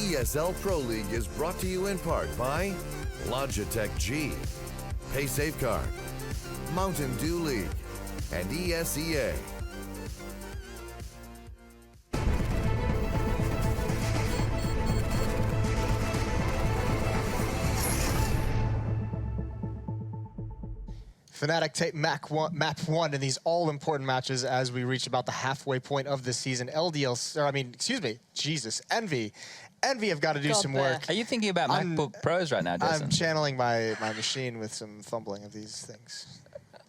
ESL Pro League is brought to you in part by Logitech G, Pay Safeguard, Mountain Dew League, and ESEA. Fnatic take map one in these all-important matches as we reach about the halfway point of this season. EnVy have got to do some work. Are you thinking about MacBook Pros right now, Jason? I'm channeling my machine with some fumbling of these things.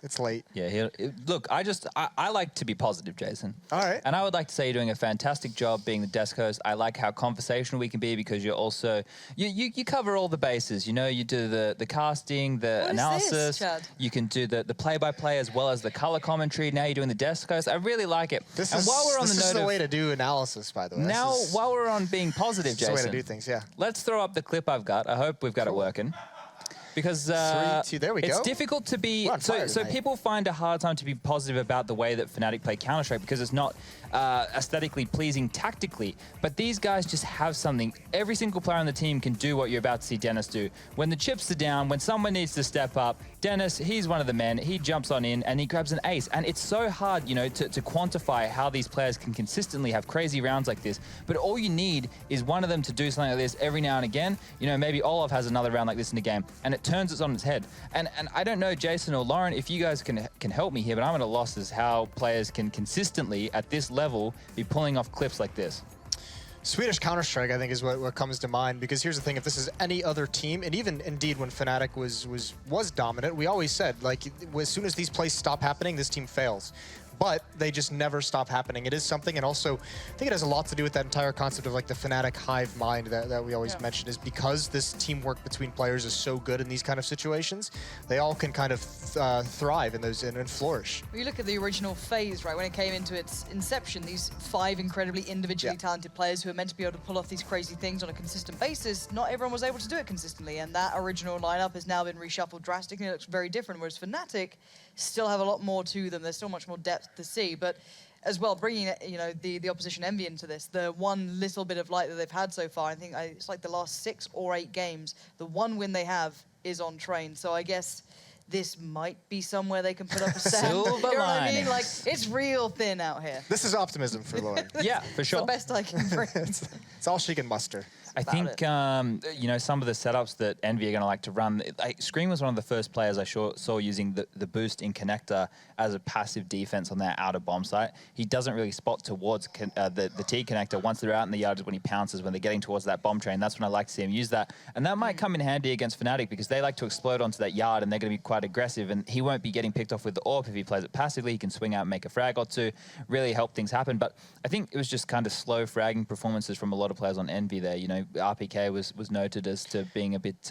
It's late. Yeah, look, I like to be positive, Jason. All right. And I would like to say you're doing a fantastic job being the desk host. I like how conversational we can be because you're also, you cover all the bases. You know, you do the casting, the analysis. You can do the play-by-play as well as the color commentary. Now you're doing the desk host. I really like it. This is the way to do analysis, by the way. Now, while we're on being positive, Jason. This is the way to do things, yeah. Let's throw up the clip I've got. I hope we've got it working. Because 3, 2, there we it's go. difficult to be, so people find a hard time to be positive about the way that Fnatic play Counter-Strike because it's not aesthetically pleasing tactically, but these guys just have something. Every single player on the team can do what you're about to see Dennis do. When the chips are down, when someone needs to step up, Dennis, he's one of the men, he jumps on in and he grabs an ace. And it's so hard, you know, to quantify how these players can consistently have crazy rounds like this, but all you need is one of them to do something like this every now and again. You know, maybe Olaf has another round like this in the game, and it turns it on its head. And I don't know, Jason or Lauren, if you guys can help me here, but I'm at a loss as how players can consistently, at this level, be pulling off clips like this. Swedish Counter-Strike, I think, is what comes to mind, because here's the thing, if this is any other team, and even indeed when Fnatic was dominant, we always said, like, as soon as these plays stop happening, this team fails. But they just never stop happening. It is something, and also, I think it has a lot to do with that entire concept of like the Fnatic hive mind that we always mention, is because this teamwork between players is so good in these kind of situations, they all can kind of thrive in those and flourish. Well, you look at the original phase, right, when it came into its inception, these 5 incredibly individually talented players who are meant to be able to pull off these crazy things on a consistent basis, not everyone was able to do it consistently, and that original lineup has now been reshuffled drastically. It looks very different, whereas Fnatic still have a lot more to them. There's still much more depth to see, but as well, bringing, you know, the opposition EnVy into this, the one little bit of light that they've had so far, I think it's like the last 6 or 8 games, the one win they have is on Train. So I guess this might be somewhere they can put up a stand. Silver You know what I mean? linings. Like, it's real thin out here. This is optimism for Lauren. Yeah, for sure. It's the best I can bring. It's all she can muster. I think, you know, some of the setups that EnVy are going to like to run, Scream was one of the first players I saw using the boost in connector as a passive defense on their outer bomb site. He doesn't really spot towards the T connector. Once they're out in the yard is when he pounces, when they're getting towards that bomb train. That's when I like to see him use that. And that might come in handy against Fnatic because they like to explode onto that yard and they're going to be quite aggressive, and he won't be getting picked off with the AWP if he plays it passively. He can swing out and make a frag or two, really help things happen. But I think it was just kind of slow fragging performances from a lot of players on EnVy there. You know, RPK was noted as to being a bit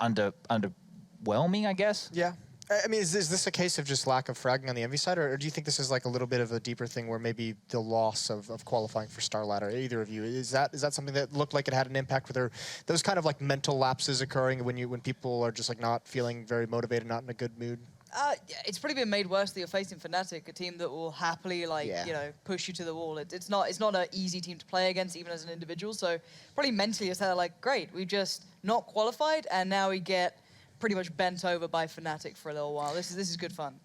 underwhelming, I guess. Yeah. I mean, is this a case of just lack of fragging on the EnVy side, or do you think this is like a little bit of a deeper thing where maybe the loss of qualifying for Star Ladder, either of you, is that something that looked like it had an impact with those kind of like mental lapses occurring when people are just like not feeling very motivated, not in a good mood? It's probably been made worse that you're facing Fnatic, a team that will happily, you know, push you to the wall. It's not an easy team to play against, even as an individual. So probably mentally, it's like, great, we just not qualified, and now we get pretty much bent over by Fnatic for a little while. This is good fun.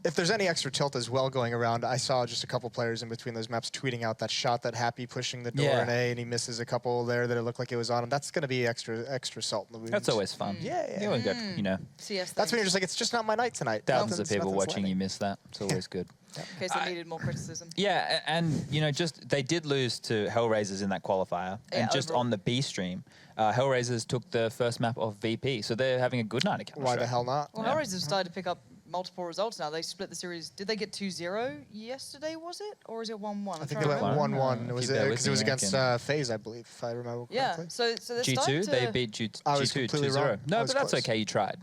If there's any extra tilt as well going around, I saw just a couple players in between those maps tweeting out that shot that Happy pushing the door in A, and he misses a couple there that it looked like it was on him. That's going to be extra salt in the wound. That's always fun. Yeah. You always got, you know. CS That's when you're just like, it's just not my night tonight. Thousands of people watching you miss that. It's always good. In case they needed more criticism. Yeah, and you know, they did lose to Hellraisers in that qualifier, and just overall. on the B stream, Hellraisers took the first map off VP, so they're having a good night at Why the hell not? Well, Hellraisers have started to pick up multiple results now. They split the series. Did they get 2-0 yesterday, was it? Or is it 1-1? I think they went 1-1. It was because it was against FaZe, I believe, if I remember correctly. Yeah, so they're G2, to... they beat G2 I was completely 2-0. wrong. No, but that's okay, you tried.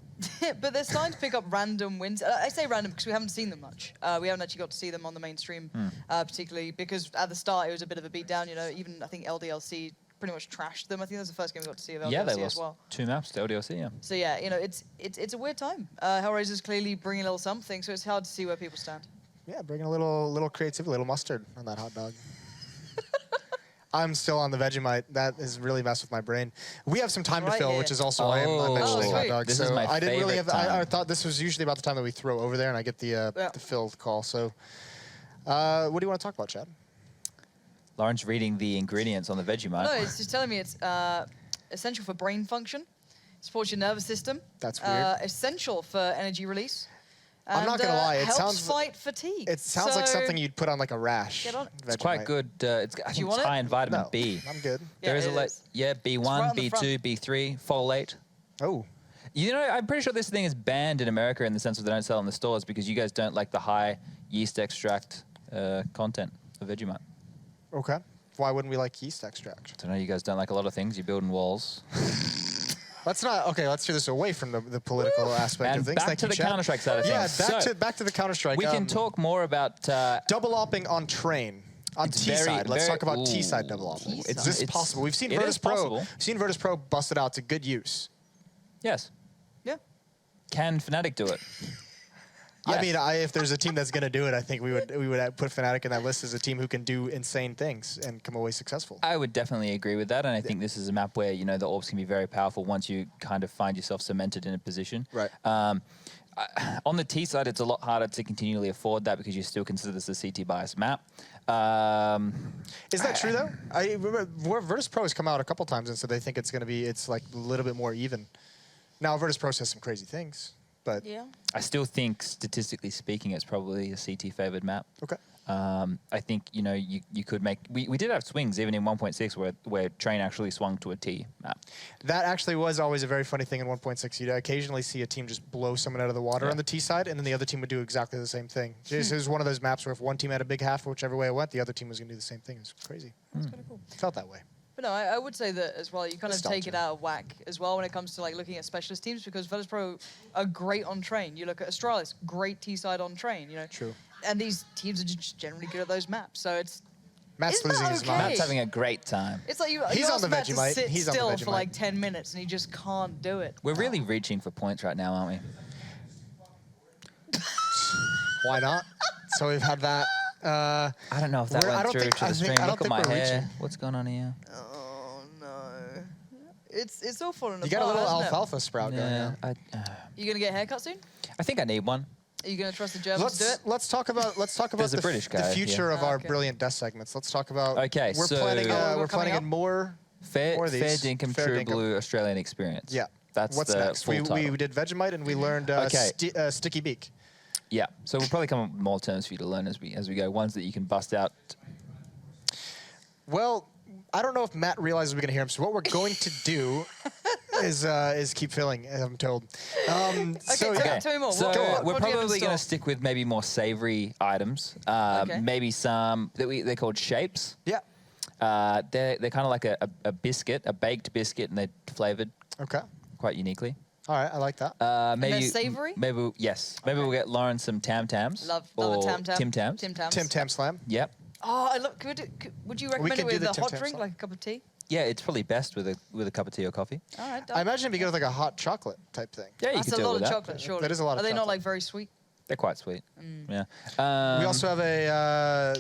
But they're starting to pick up random wins. I say random because we haven't seen them much. We haven't actually got to see them on the mainstream, particularly because at the start it was a bit of a beatdown. You know, even I think LDLC pretty much trashed them. I think that was the first game we got to see of LDLC yeah, they as lost well. 2 maps to LDLC, yeah. So yeah, you know, it's a weird time. Hellraiser's clearly bringing a little something, so it's hard to see where people stand. Yeah, bringing a little creativity, a little mustard on that hot dog. I'm still on the Vegemite. That has really messed with my brain. We have some time to Right fill, here. which is also why I'm mentioning hot sweet. dogs. This so is my I didn't really favorite have. I time. thought this was usually about the time that we throw over there, and I get the fill call. So, what do you want to talk about, Chad? Lauren's reading the ingredients on the Vegemite. No, it's just telling me it's essential for brain function, supports your nervous system. That's weird. Essential for energy release. I'm not gonna lie, it helps sounds fight fatigue. It sounds like So- something you'd put on like a rash. Get on it. It's quite good. I think want it's high it? in vitamin No, B. I'm good. Yeah, There is it a is. yeah, It's B1, right on the B2, B3, folate. Oh, You know, I'm pretty sure this thing is banned in America in the sense that they don't sell it in the stores because you guys don't like the high yeast extract content of Vegemite. okay. Why wouldn't we like yeast extract? I don't know, you guys don't like a lot of things. You're building walls. Let's not. Okay, let's do this away from the political aspect And of things. back Thank to you, the Chad. Counter-Strike side of Yeah, things. back to the Counter-Strike. We can talk more about... double opping on train. On It's T-side. Let's very- talk about ooh. T-side double opping. T-side. Is this It's- possible? We've seen it Virtus is Pro. possible. We've seen Virtus Pro bust it out to good use. Yes. Yeah. Can Fnatic do it? I Yes. mean, if there's a team that's going to do it, I think we would put Fnatic in that list as a team who can do insane things and come away successful. I would definitely agree with that, and I think this is a map where, you know, the orbs can be very powerful once you kind of find yourself cemented in a position. Right. On the T side, it's a lot harder to continually afford that because you still consider this a CT bias map. Is that true though? I remember Virtus Pro has come out a couple times and said they think it's going to be like a little bit more even. Now Virtus Pro says some crazy things, but Yeah. I still think, statistically speaking, it's probably a CT favored map. okay. I think, you know, you could make... We did have swings even in 1.6 where Train actually swung to a T map. That actually was always a very funny thing in 1.6. You'd occasionally see a team just blow someone out of the water on the T side, and then the other team would do exactly the same thing. It was one of those maps where if one team had a big half, whichever way it went, the other team was going to do the same thing. It was crazy. That's kind of cool. It felt that way. But no, I would say that as well, you kind of take Nostalgia. it out of whack as well when it comes to like looking at specialist teams because Virtus Pro are great on train. You look at Astralis, great T-side on train, you know. True. And these teams are just generally good at those maps. So it's Matt's Isn't that losing his okay? mind. Matt's having a great time. it's like you He's you on the ask Matt to Vegemite. sit He's on the still for Vegemite. like 10 minutes and he just can't do it. We're really reaching for points right now, aren't we? Why not? So we've had that. I don't know if that I went don't through think- to I the think- stream. I don't Look at think my we're hair. reaching. What's going on here? Oh no. It's all falling You apart. got a little hasn't it? alfalfa sprout going Yeah, on. You gonna get a haircut soon? I think I need one. Are you gonna trust the Germans to do it? Let's talk about There's a British the guy future here. of our Okay. brilliant death segments. Let's talk about. Okay, we're so- planning. Oh, We're coming planning up? in more. Fair, More of these. fair dinkum, Fair true dinkum. blue Australian experience. Yeah. That's What's the next? full title. We did Vegemite and we learned Okay. Sticky Beak. Yeah, so we'll probably come up with more terms for you to learn as we go. Ones that you can bust out. Well, I don't know if Matt realizes we're going to hear him. So what we're going to do is keep filling, I'm told. So Okay, yeah. tell me more. So What- what we're do you have in probably going to store? stick with maybe more savory items. Okay. Maybe some they're called shapes. Yeah. They're kind of like a biscuit, a baked biscuit, and they're flavored Okay. quite uniquely. All right. I like that. Maybe they're savoury? Maybe yes. Maybe we'll get Lauren some Tam Tams. Love or a Tam Tam. Tim Tams. Tim Tams. Tim Tam Slam. Yep. Oh, I look. Would you recommend it can do with the a Tim hot Tam drink, song. like a cup of tea? Yeah, it's probably best with a cup of tea or coffee. All right. I done. imagine it'd be good with like a hot chocolate type thing. Yeah, you That's could a do it lot with of that. chocolate, surely. That is a lot of Are they not chocolate. like very sweet? They're quite sweet. Yeah. We also have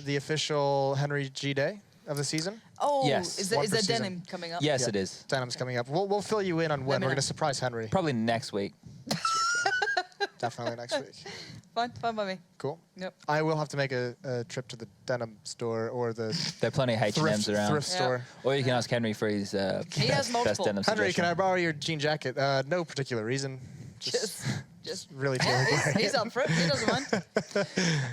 the official Henry G Day of the season. Oh, Yes. is there, One is per there season. denim coming up? Yes, Yeah. it is. Denim's coming up. We'll fill you in on when. me We're know. going to surprise Henry. Probably next week. Definitely next week. Fine by me. Cool. Yep. I will have to make a trip to the denim store or the There are plenty of H&Ms around. thrift Yeah. store. Or you can ask Henry for his He has best multiple. denim Henry, can I suggestion. borrow your jean jacket? No particular reason. Just Really feel like wearing he's it. up for it. He doesn't mind.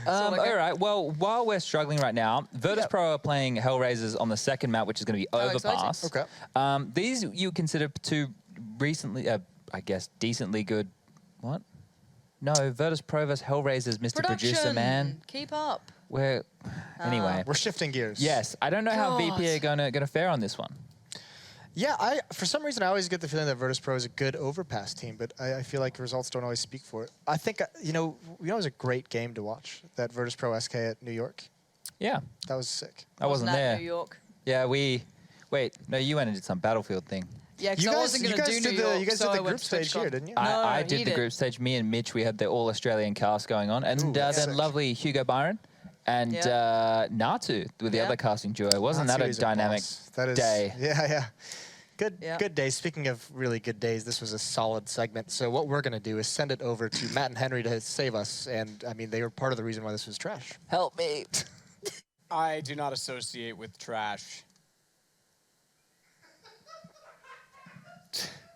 all I All get. right. Well, while we're struggling right now, Virtus Pro are playing Hellraisers on the second map, which is going to be Oh, exciting. Overpass. Okay. These you consider two recently, I guess, decently good. What? No, Virtus Pro vs Hellraisers, Mr. Producer Production. Man. Keep up. We're anyway. We're shifting gears. Yes, I don't know how God. VP are gonna fare on this one. Yeah, for some reason I always get the feeling that Virtus Pro is a good overpass team, but I feel like results don't always speak for it. I think it was a great game to watch. That Virtus Pro SK at New York. Yeah, That was sick. I wasn't at there. New York. Yeah, wait, no, you went and did some Battlefield thing. Yeah, because I wasn't going to do New York, You guys so did I the went group to stage TwitchCon. here, didn't you? No, I he did the did. group stage. Me and Mitch, we had the all-Australian cast going on. And then sick. lovely Hugo Byron and Natu with the other casting duo. Wasn't that a dynamic day? Yeah. Good Yeah. good day. Speaking of really good days, this was a solid segment. So what we're going to do is send it over to Matt and Henry to save us. And, I mean, they were part of the reason why this was trash. Help me. I do not associate with trash.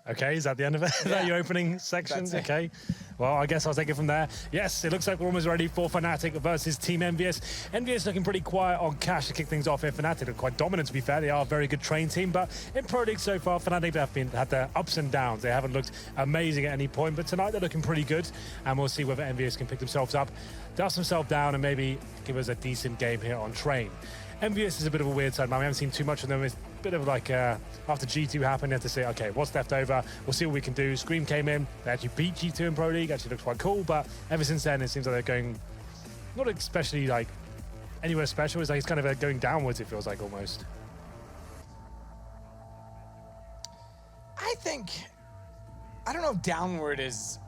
Okay, is that the end of it? Is that your opening section? That's it. Okay. Well, I guess I'll take it from there. Yes, it looks like we're almost ready for Fnatic versus Team EnVyUs. EnVyUs looking pretty quiet on cash to kick things off here. Fnatic are quite dominant, to be fair. They are a very good trained team, but in Pro League so far, Fnatic have had their ups and downs. They haven't looked amazing at any point, but tonight they're looking pretty good, and we'll see whether EnVyUs can pick themselves up, dust themselves down, and maybe give us a decent game here on Train. EnVyUs is a bit of a weird side, man. We haven't seen too much of them. It's a bit of like, after G2 happened, you have to say, okay, what's left over? We'll see what we can do. Scream came in. They actually beat G2 in Pro League. Actually looks quite cool, but ever since then, it seems like they're going, not especially like anywhere special. It's like it's kind of going downwards, it feels like almost. I don't know if downward is...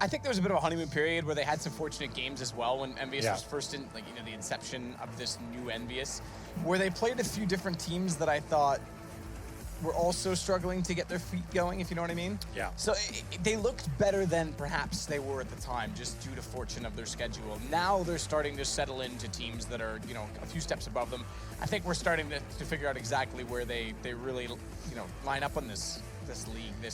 I think there was a bit of a honeymoon period where they had some fortunate games as well when EnVyUs was first in, like, the inception of this new EnVyUs, where they played a few different teams that I thought were also struggling to get their feet going, if you know what I mean. Yeah. So they looked better than perhaps they were at the time, just due to fortune of their schedule. Now they're starting to settle into teams that are, a few steps above them. I think we're starting to figure out exactly where they really, line up on this league,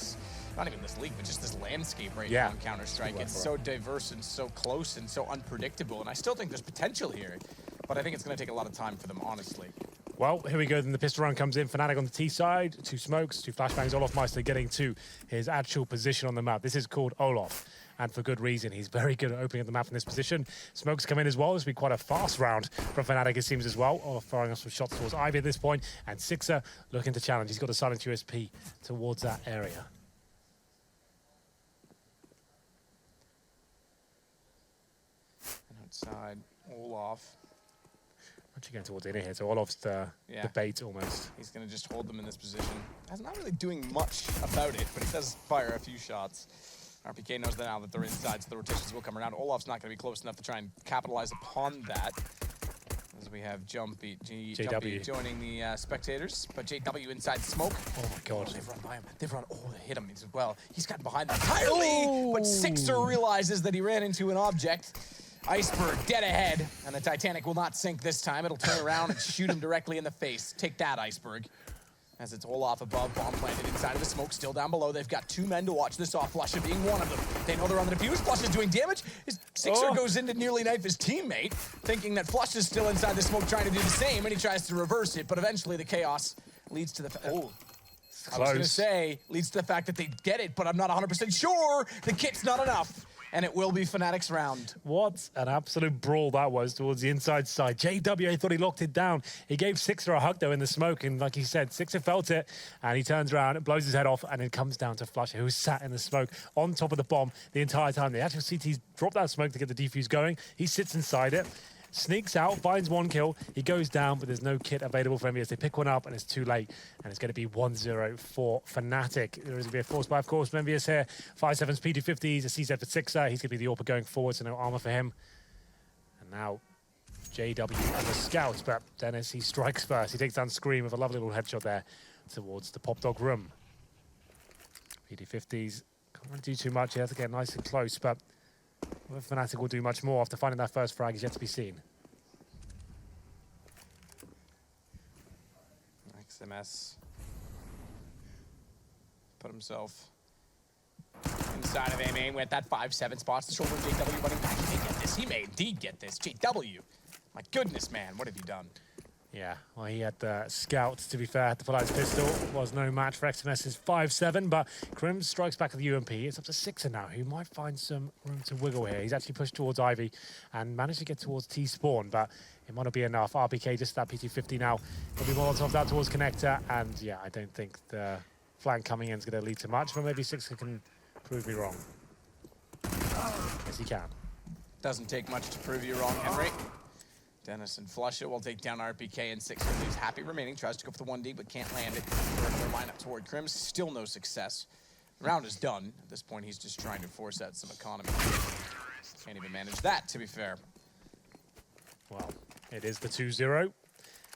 not even this league, but just this landscape right now in Counter-Strike. It's so diverse and so close and so unpredictable, and I still think there's potential here, but I think it's going to take a lot of time for them, honestly. Well, here we go. Then the pistol round comes in. Fnatic on the T side. 2 smokes, 2 flashbangs. Olaf Meister getting to his actual position on the map. This is called Olaf, and for good reason. He's very good at opening up the map in this position. Smokes come in as well. This will be quite a fast round from Fnatic, it seems, as well. Olaf firing off some shots towards Ivy at this point, and Sixer looking to challenge. He's got a silent USP towards that area. And outside, Olaf. Actually getting towards the end here, so Olaf's the bait almost. He's going to just hold them in this position. He's not really doing much about it, but he does fire a few shots. RPK knows that now that they're inside, so the rotations will come around. Olaf's not going to be close enough to try and capitalize upon that. As we have Jumpy joining the spectators, but JW inside smoke. Oh my god. Oh, they've run by him. They've hit him as well. He's gotten behind them entirely, but Sixer realizes that he ran into an object. Iceberg dead ahead, and the Titanic will not sink this time. It'll turn around and shoot him directly in the face. Take that, Iceberg. As it's Olaf above, bomb planted inside of the smoke, still down below. They've got 2 men to watch this off, Flusha being one of them. They know they're on the defuse. Flush is doing damage. His Sixer goes in to nearly knife his teammate, thinking that Flush is still inside the smoke trying to do the same, and he tries to reverse it, but eventually the chaos leads to the... I was going to say, leads to the fact that they get it, but I'm not 100% sure. The kit's not enough. And it will be Fnatic's round. What an absolute brawl that was towards the inside side. JW, I thought he locked it down. He gave Sixer a hug, though, in the smoke. And like he said, Sixer felt it. And he turns around and blows his head off. And it comes down to Flusha, who sat in the smoke on top of the bomb the entire time. The actual CT's dropped that smoke to get the defuse going. He sits inside it. Sneaks out, finds 1 kill. He goes down, but there's no kit available for EnVyUs. They pick one up, and it's too late. And it's going to be 1-0 for Fnatic. There is going to be a force buy, of course, from EnVyUs here. 5-7's P250s, a CZ for Sixer. He's going to be the AWP going forward, so no armor for him. And now JW and the scouts, but Dennis, he strikes first. He takes down Scream with a lovely little headshot there towards the Pop Dog room. P250s can't really do too much. He has to get nice and close, but whether Fnatic will do much more after finding that first frag is yet to be seen. XMS put himself inside of aim with that 5-7 spots. The shoulder JW running back. He may get this. He may indeed get this. JW, my goodness, man, what have you done? Yeah, well, he had the scout, to be fair, had to pull out his pistol. Was no match for XMS's 5-7, but Krim strikes back at the UMP. It's up to Sixer now, who might find some room to wiggle here. He's actually pushed towards Ivy and managed to get towards T-Spawn, but it might not be enough. RPK just that PT50 now. He'll be more on top of that towards Connector, and yeah, I don't think the flank coming in is going to lead to much, but maybe Sixer can prove me wrong. Yes, he can. Doesn't take much to prove you wrong, Henry. Dennis and Flusha will take down RPK, and Sixer leaves happy remaining. Tries to go for the 1D, but can't land it. Their lineup toward Crims. Still no success. The round is done. At this point, he's just trying to force out some economy. Can't even manage that, to be fair. Well, it is the 2-0.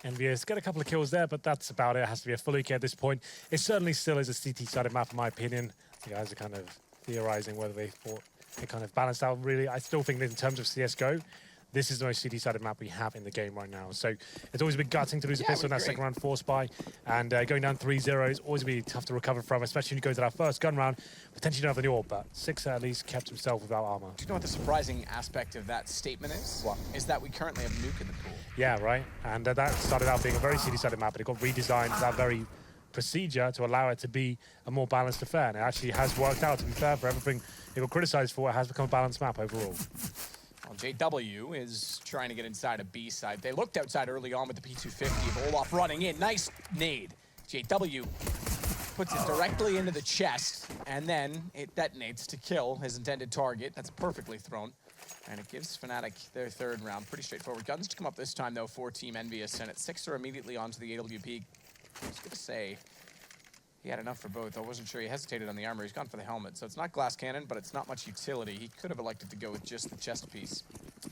EnVyUs get a couple of kills there, but that's about it. It has to be a full EK at this point. It certainly still is a CT-sided map, in my opinion. The guys are kind of theorizing whether they thought it kind of balanced out, really. I still think that in terms of CSGO, this is the most CT-sided map we have in the game right now. So it's always been gutting to lose a pistol in that second round force buy. And going down 3-0 is always going to be tough to recover from, especially when you go to that first gun round. Potentially don't have any AWP, but Sixer at least kept himself without armor. Do you know what the surprising aspect of that statement is? What? Is that we currently have Nuke in the pool. Yeah, right. And that started out being a very CT-sided map, but it got redesigned to that very procedure to allow it to be a more balanced affair. And it actually has worked out, to be fair, for everything it got criticized for. It has become a balanced map overall. Well, JW is trying to get inside a B side. They looked outside early on with the P250. Olaf running in. Nice nade. JW puts it directly into the chest, and then it detonates to kill his intended target. That's perfectly thrown. And it gives Fnatic their third round. Pretty straightforward. Guns to come up this time, though, for Team EnVyUs. And at Sixer immediately onto the AWP. I was going to say he had enough for both. I wasn't sure. He hesitated on the armor. He's gone for the helmet. So it's not glass cannon, but it's not much utility. He could have elected to go with just the chest piece.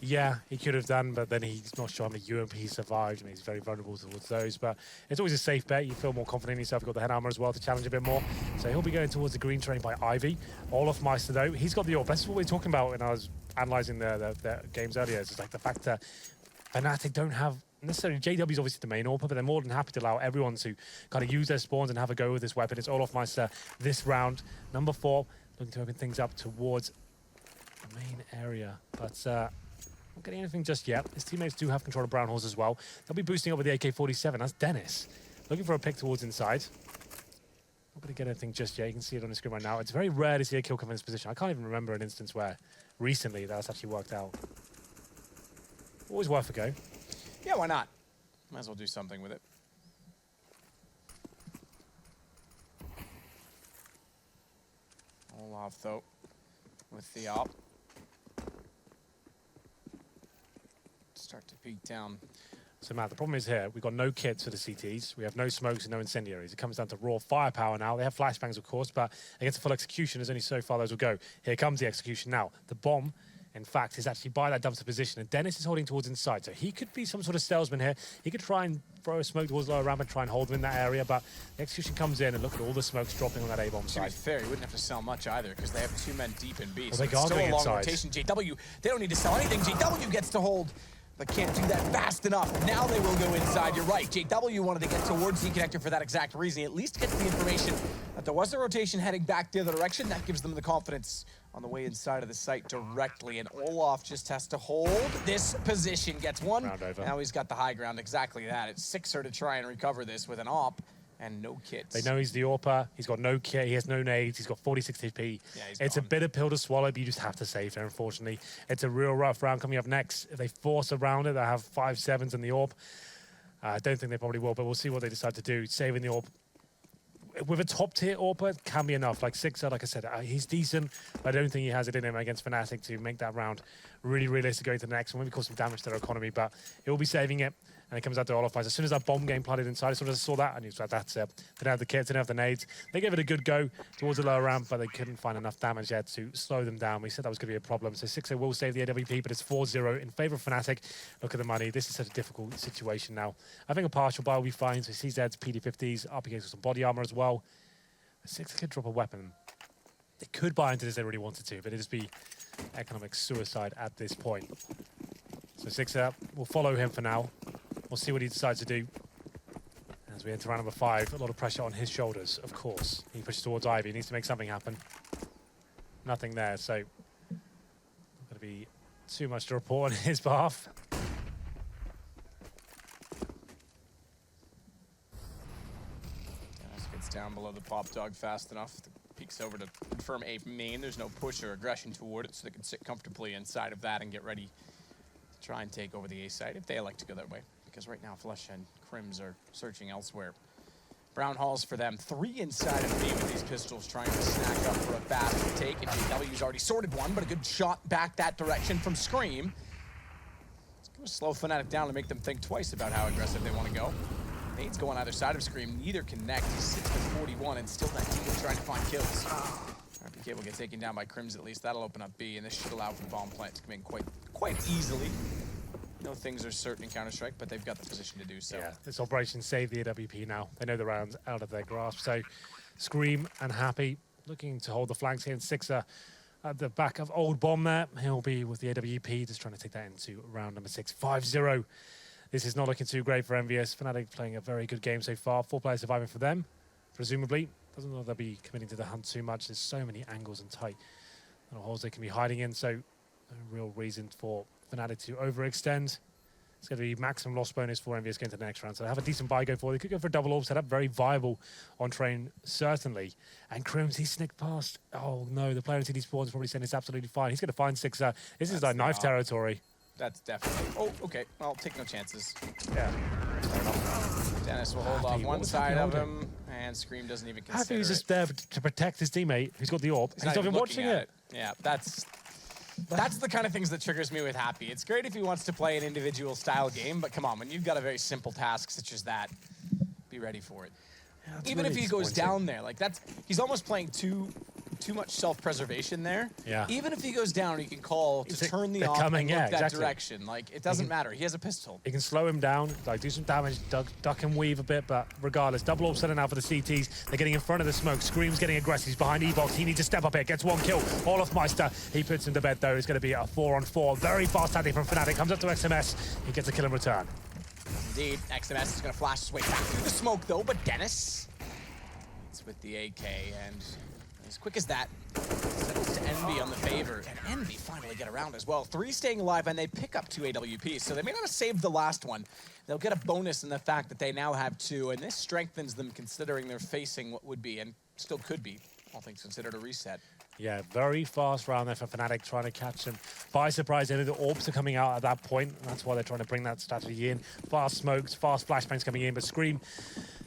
Yeah, he could have done, but then he's not sure how many UMP he survived. I mean, he's very vulnerable towards those, but it's always a safe bet. You feel more confident in yourself. You've got the head armor as well to challenge a bit more. So he'll be going towards the green train by Ivy. Olaf Meister, though, he's got the AWP. This is what we were talking about when I was analysing the games earlier. It's like the fact that Fnatic don't have necessarily, JW's obviously the main AWP, but they're more than happy to allow everyone to kind of use their spawns and have a go with this weapon. It's Olaf Meister this round. Number 4, looking to open things up towards the main area, but not getting anything just yet. His teammates do have control of Brown Horse as well. They'll be boosting up with the AK-47. That's Dennis. Looking for a pick towards inside. Not going to get anything just yet. You can see it on the screen right now. It's very rare to see a kill come in this position. I can't even remember an instance where recently that's actually worked out. Always worth a go. Yeah, why not? Might as well do something with it. Olaf, though, with the op. Start to peek down. So, Matt, the problem is here, we've got no kits for the CTs. We have no smokes and no incendiaries. It comes down to raw firepower now. They have flashbangs, of course, but against a full execution, there's only so far those will go. Here comes the execution now. The bomb, in fact, is actually by that dumpster position, and Dennis is holding towards inside. So he could be some sort of salesman here. He could try and throw a smoke towards lower ramp and try and hold him in that area, but the execution comes in, and look at all the smokes dropping on that A-bomb side. To be fair, he wouldn't have to sell much either, because they have 2 men deep in B. Well, so they it's are still going a long inside. rotation. JW, they don't need to sell anything. JW gets to hold, but can't do that fast enough. Now they will go inside. You're right. JW wanted to get towards the connector for that exact reason. He at least gets the information that there was a rotation heading back the other direction. That gives them the confidence on the way inside of the site directly. And Olaf just has to hold this position. Gets one. Round over. Now he's got the high ground. Exactly that. It's Sixer to try and recover this with an op and no kits. They know he's the AWPer. He's got no kit. He has no nades. He's got 46 HP. Yeah, it's a bitter pill to swallow, but you just have to save there, unfortunately. It's a real rough round coming up next. If they force around it, they have 5-7s in the AWP. I don't think they probably will, but we'll see what they decide to do. Saving the AWP. With a top-tier AWPer, it can be enough. Like Sixer, like I said, he's decent, but I don't think he has it in him against Fnatic to make that round really realistic going to the next one. Maybe cause some damage to their economy, but he will be saving it. And it comes out to Olaf. As soon as that bomb game planted inside, as soon as I saw that, I knew that that's it. They didn't have the kits, didn't have the nades. They gave it a good go towards the lower ramp, but they couldn't find enough damage yet to slow them down. We said that was going to be a problem. So Sixer will save the AWP, but it's 4-0 in favor of Fnatic. Look at the money. This is such a difficult situation now. I think a partial buy will be fine. So CZs, PD50s, up against some body armor as well. Sixer could drop a weapon. They could buy into this if they really wanted to, but it'd just be economic suicide at this point. So Sixer will follow him for now. We'll see what he decides to do. As we enter round number 5, a lot of pressure on his shoulders, of course. He pushes towards Ivy. He needs to make something happen. Nothing there, so not going to be too much to report on his behalf. Dennis gets down below the pop dog fast enough. Peeks over to confirm a main. There's no push or aggression toward it, so they can sit comfortably inside of that and get ready to try and take over the A side if they elect to go that way. Because right now, Flush and Crims are searching elsewhere. Brown Hall's for them. 3 inside of B with these pistols trying to snack up for a fast take. And JW's already sorted one, but a good shot back that direction from Scream. It's going to slow Fnatic down to make them think twice about how aggressive they want to go. Nades go on either side of Scream. Neither connect. He's 6 for 41 and still that team trying to find kills. RPK will get taken down by Crims at least. That'll open up B, and this should allow for bomb plant to come in quite easily. No things are certain in Counter-Strike, but they've got the position to do so. Yeah, this operation saved the AWP now. They know the round's out of their grasp. So Scream and Happy looking to hold the flanks here. And Sixer at the back of Old Bomb there. He'll be with the AWP, just trying to take that into round number 6. 5-0. This is not looking too great for EnVyUs. Fnatic playing a very good game so far. 4 players surviving for them, presumably. Doesn't know they'll be committing to the hunt too much. There's so many angles and tight little holes they can be hiding in. So no real reason for Fnatic to overextend. It's going to be maximum loss bonus for EnVyUs going to the next round. So they have a decent buy going for. They could go for a double orb setup. Very viable on train, certainly. And Crims, he snicked past. Oh, no. The player in TD Spawns probably saying it's absolutely fine. He's going to find Sixer. This is like knife territory. That's definitely... Oh, okay. I'll take no chances. Yeah. Dennis will hold off one side of him, and Scream doesn't even consider Happy is just there to protect his teammate who's got the orb. He's not even watching it. Yeah, that's the kind of things that triggers me with Happy. It's great if he wants to play an individual style game, but come on, when you've got a very simple task such as that, be ready for it. Yeah, even really if he goes down there, like he's almost playing too much self-preservation there. Yeah. Even if he goes down, he can call to turn the op and look that direction. Like, it doesn't matter. He has a pistol. He can slow him down, like do some damage, duck and weave a bit, but regardless, double orb setting out for the CTs. They're getting in front of the smoke. Scream's getting aggressive. He's behind Evox. He needs to step up here. Gets 1 kill. Olafmeister, he puts him to bed, though. It's going to be a 4-on-4. Very fast tactic from Fnatic. Comes up to XMS. He gets a kill in return. Indeed. XMS is going to flash his way back through the smoke, though, but Dennis, it's with the AK, and as quick as that, settles to Envy on the favor, and Envy finally get around as well. 3 staying alive, and they pick up 2 AWPs, so they may not have saved the last one. They'll get a bonus in the fact that they now have 2, and this strengthens them considering they're facing what would be, and still could be, all things considered, a reset. Yeah, very fast round there for Fnatic, trying to catch him by surprise. The orbs are coming out at that point, and that's why they're trying to bring that strategy in. Fast smokes, fast flashbangs coming in, but Scream,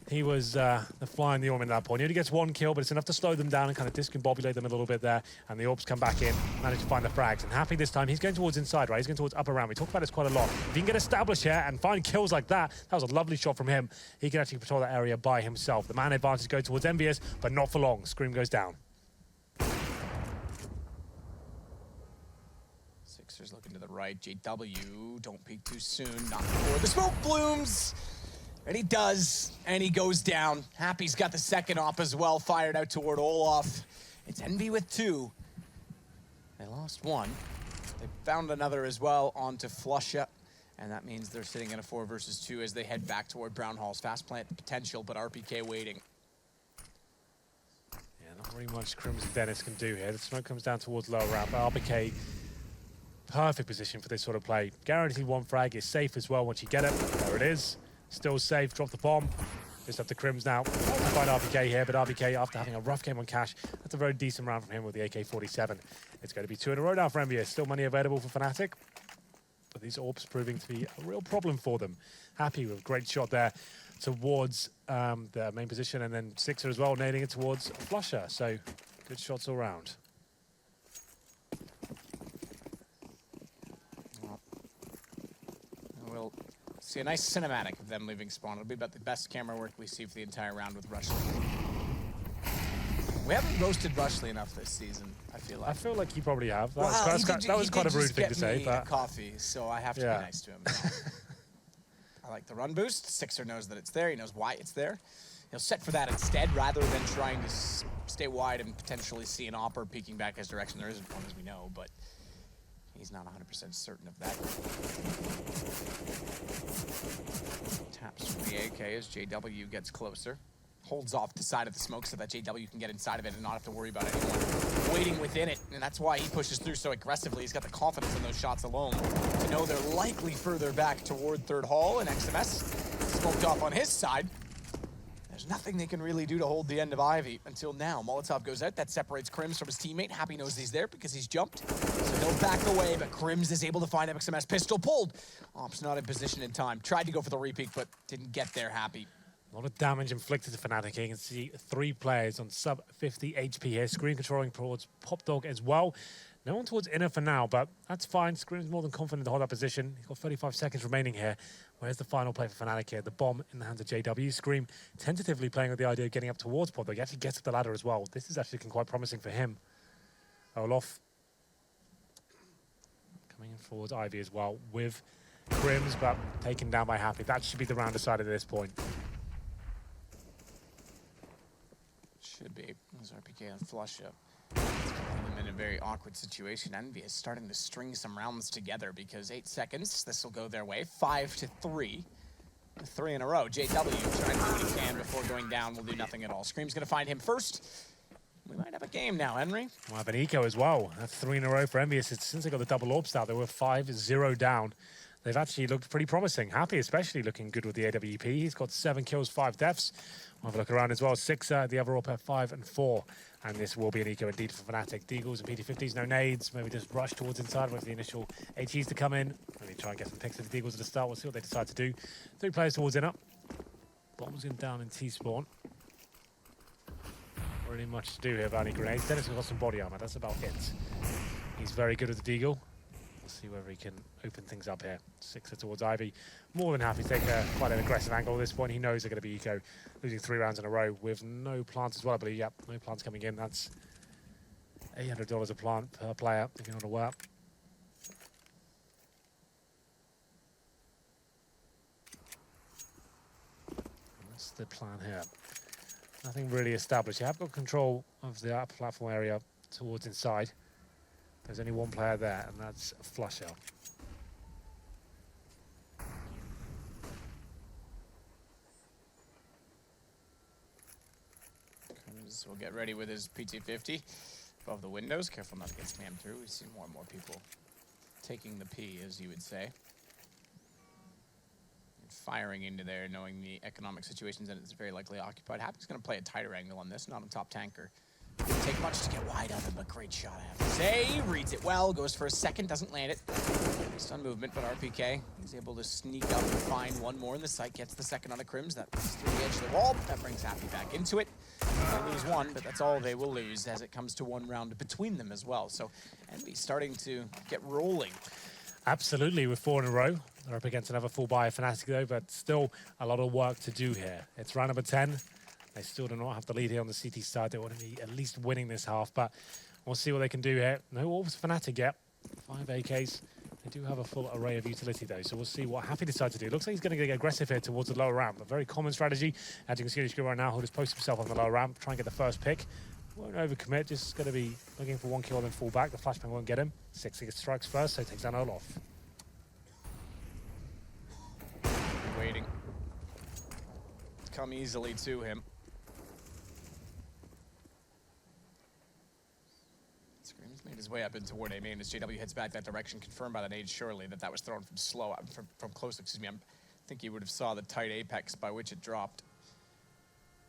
he was the fly in the orb at that point. He only gets 1 kill, but it's enough to slow them down and kind of discombobulate them a little bit there. And the orbs come back in, manage to find the frags. And Happy this time, he's going towards inside, right? He's going towards upper round. We talk about this quite a lot. If he can get established here and find kills like that, that was a lovely shot from him. He can actually patrol that area by himself. The man advantage goes towards EnVyUs, but not for long. Scream goes down. Sixers looking to the right. JW, don't peek too soon. Not before the smoke blooms. And he does, and he goes down. Happy's got the second op as well, fired out toward Olaf. It's Envy with 2. They lost 1. They found another as well onto Flusha, and that means they're sitting in a 4 versus 2 as they head back toward Brown Hall's fast plant potential, but RPK waiting. Yeah, not very much Crims and Dennis can do here. The smoke comes down towards lower round, but RPK, perfect position for this sort of play. Guaranteed 1 frag is safe as well once you get it. There it is. Still safe, drop the bomb. Just up to Crims now. Find RPK here, but RPK, after having a rough game on Cash, that's a very decent round from him with the AK-47. It's going to be 2 in a row now for EnVyUs. Still money available for Fnatic, but these orbs proving to be a real problem for them. Happy with a great shot there towards the main position, and then Sixer as well, nailing it towards Flusher. So good shots all round. We'll see a nice cinematic of them leaving spawn. It'll be about the best camera work we see for the entire round with Rushley. We haven't roasted Rushley enough this season, I feel like. I feel like you probably have. That Well, was quite a rude thing to say, but coffee, so I have to be nice to him. I like the run boost. Sixer knows that it's there. He knows why it's there. He'll set for that instead, rather than trying to stay wide and potentially see an opper peeking back his direction. There isn't one, as we know, but he's not 100% certain of that. Taps from the AK as JW gets closer. Holds off the side of the smoke so that JW can get inside of it and not have to worry about anyone waiting within it. And that's why he pushes through so aggressively. He's got the confidence in those shots alone to know they're likely further back toward third hall. And XMS smoked off on his side. There's nothing they can really do to hold the end of Ivy until now. Molotov goes out. That separates Crims from his teammate. Happy knows he's there because he's jumped. So they'll back away, but Crims is able to find XMS. Pistol pulled. Op's not in position in time. Tried to go for the repeat, but didn't get there. Happy. a lot of damage inflicted to Fnatic. You can see 3 players on sub 50 HP here. Screen controlling towards Pop Dog as well. No one towards Inner for now, but that's fine. Scream's more than confident to hold that position. He's got 35 seconds remaining here. Where's the final play for Fnatic here? The bomb in the hands of JW. Scream tentatively playing with the idea of getting up towards Pop Dog. He actually gets up the ladder as well. This is actually looking quite promising for him. Olaf coming in towards Ivy as well with Crims, but taken down by Happy. That should be the round decided at this point. Should be. There's RPK on flush up. It's putting them in a very awkward situation. EnVyUs is starting to string some rounds together because 8 seconds. This will go their way. 5-3. 3 in a row. JW trying to do what he can before going down. Will do nothing at all. Scream's going to find him first. We might have a game now, Henry. We'll have an eco as well. That's 3 in a row for EnVyUs. Since they got the double orb start, they were 5-0 down. They've actually looked pretty promising. Happy especially looking good with the AWP. He's got 7 kills, 5 deaths. We'll have a look around as well. Sixer, the other AWP at 5 and 4. And this will be an eco indeed for Fnatic. Deagles and PT50s, no nades. Maybe just rush towards inside with the initial HEs to come in. Maybe try and get some picks of the Deagles at the start. We'll see what they decide to do. 3 players towards in up. Bombs going down in T-spawn. Really much to do here, Vanny grenades. Dennis has got some body armor. That's about it. He's very good with the Deagle. See whether he can open things up here. Sixer towards Ivy. More than happy to take quite an aggressive angle at this point. He knows they're going to be eco. Losing 3 rounds in a row with no plants as well, I believe. Yep, no plants coming in. That's $800 a plant per player if you're not aware. That's the plan here. Nothing really established. You have got control of the upper platform area towards inside. There's only 1 player there, and that's Flusher. We'll get ready with his PT50 above the windows. Careful not to get spammed through. We see more and more people taking the P, as you would say. And firing into there, knowing the economic situations, and it's very likely occupied. Happy's going to play a tighter angle on this, not on top tanker. Didn't take much to get wide of him, but great shot, I have to say. Reads it well, goes for a second, doesn't land it. Stun movement, but RPK, he's able to sneak up and find 1 more in the site, gets the second on the Crims. That was through the edge of the wall. That brings Happy back into it. They'll lose 1, but that's all they will lose as it comes to 1 round between them as well. So EnVy starting to get rolling. Absolutely, with 4 in a row. They're up against another full buy of Fnatic though, but still a lot of work to do here. It's round number 10. They still do not have the lead here on the CT side. They want to be at least winning this half, but we'll see what they can do here. No orbs for Fnatic yet. 5 AKs. They do have a full array of utility though, so we'll see what Happy decides to do. Looks like he's going to get aggressive here towards the lower ramp. A very common strategy. As you can see on the screen right now, he'll just post himself on the lower ramp, try and get the first pick. Won't overcommit, just going to be looking for 1 kill and then fall back. The flashbang won't get him. 6 strikes first, so he takes down Olaf. Waiting. Come easily to him. Scream's made his way up in toward A main as JW heads back that direction, confirmed by the nade surely that was thrown from slow, from close, excuse me. I think he would have saw the tight apex by which it dropped.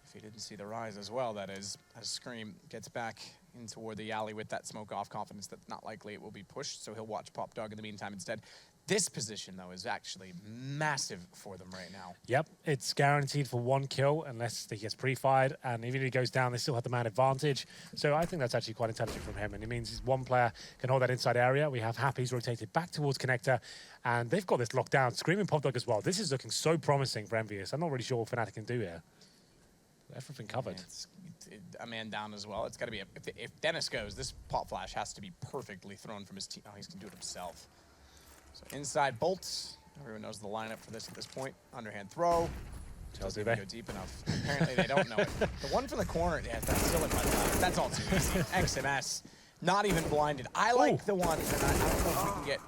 If he didn't see the rise as well, that is, as Scream gets back in toward the alley with that smoke off, confidence that not likely it will be pushed, so he'll watch Pop Dog in the meantime instead. This position, though, is actually massive for them right now. Yep, it's guaranteed for 1 kill unless he gets pre-fired, and even if he goes down, they still have the man advantage. So I think that's actually quite intelligent from him, and it means 1 player can hold that inside area. We have Happy's rotated back towards Connector, and they've got this locked down. Screaming Pop Dog as well. This is looking so promising for EnVyUs. I'm not really sure what Fnatic can do here. Everything covered. It's a man down as well. It's got to be, if Dennis goes, this pop flash has to be perfectly thrown from his team. Oh, he's going to do it himself. So inside bolts. Everyone knows the lineup for this at this point. Underhand throw. Doesn't even go deep enough. Apparently they don't know it. The one from the corner, yeah, that's still in my time. That's all too easy. XMS. Not even blinded. I like the one, and I don't know if we can get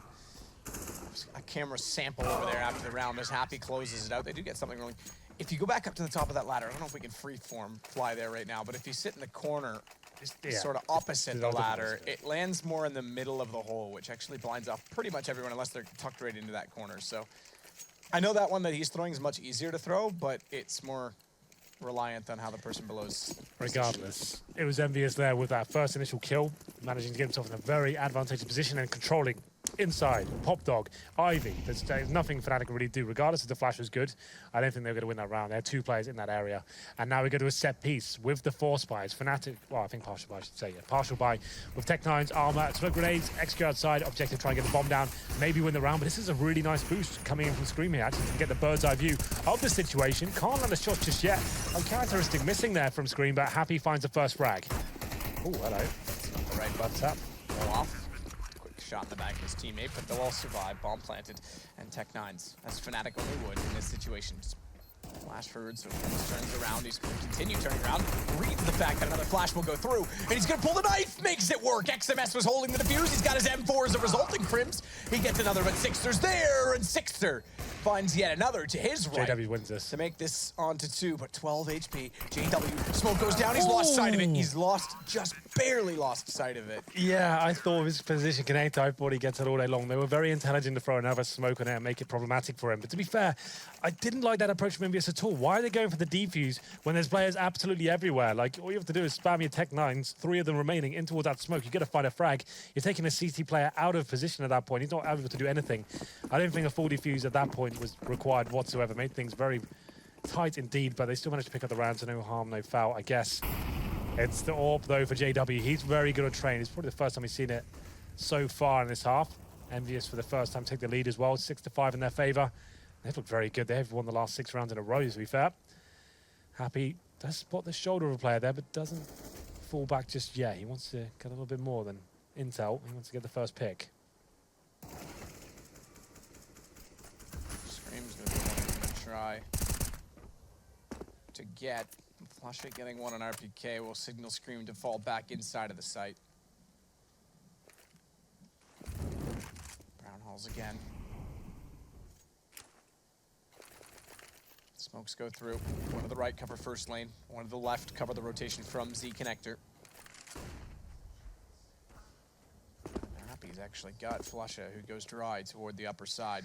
a camera sample over there after the round as Happy closes it out. They do get something rolling. If you go back up to the top of that ladder, I don't know if we can freeform fly there right now, but if you sit in the corner, sort of opposite the ladder, it lands more in the middle of the hole, which actually blinds off pretty much everyone unless they're tucked right into that corner. So I know that one that he's throwing is much easier to throw, but it's more reliant on how the person below's. Regardless, it was EnVyUs there with that first initial kill, managing to get himself in a very advantageous position and controlling inside. Pop Dog, Ivy. There's nothing Fnatic can really do, regardless if the flash was good. I don't think they're going to win that round. There are 2 players in that area. And now we go to a set piece with the 4 spies. Fnatic, well, I think partial buy, I should say. Yeah, partial buy with Tech9's armor, smoke grenades, execute outside, objective, try and get the bomb down, maybe win the round. But this is a really nice boost coming in from Scream here. Actually, to get the bird's eye view of the situation. Can't land a shot just yet. Uncharacteristic missing there from Scream, but Happy finds the first frag. Oh, hello. All right, butts up. Go off. shot in the back of his teammate, but they'll all survive. Bomb planted, and Tech9s, as Fnatic only would in this situation. Flash forward, so he turns around. He's going to continue turning around. Reads the fact that another flash will go through, and he's going to pull the knife. Makes it work. XMS was holding the defuse. He's got his M4 as a result, and Crims, he gets another, but Sixter's there, and Sixter finds yet another to his right. JW wins this. To make this onto 2, but 12 HP. JW, smoke goes down. He's lost sight of it. He's just barely lost sight of it. Yeah, I thought his position connect, I thought he gets it all day long. They were very intelligent to throw another smoke on it and make it problematic for him. But to be fair, I didn't like that approach from EnVyUs at all. Why are they going for the defuse when there's players absolutely everywhere? Like, all you have to do is spam your Tech9s, 3 of them remaining, in towards that smoke. You've got to find a frag. You're taking a CT player out of position at that point. He's not able to do anything. I don't think a full defuse at that point was required whatsoever. Made things very tight indeed, but they still managed to pick up the round, so no harm, no foul, I guess. It's the AWP, though, for JW. He's very good at train. It's probably the first time he's seen it so far in this half. EnVyUs for the first time take the lead as well, 6-5 in their favor. They've looked very good. They've won the last 6 rounds in a row, to be fair. Happy does spot the shoulder of a player there, but doesn't fall back just yet. He wants to get a little bit more than intel. He wants to get the first pick. Scream's going to try to get. Flusha getting one on RPK will signal Scream to fall back inside of the site. Brown halls again. Smokes go through. One to the right, cover first lane. One to the left, cover the rotation from Z Connector. Happy's actually got Flusha, who goes dry toward the upper side.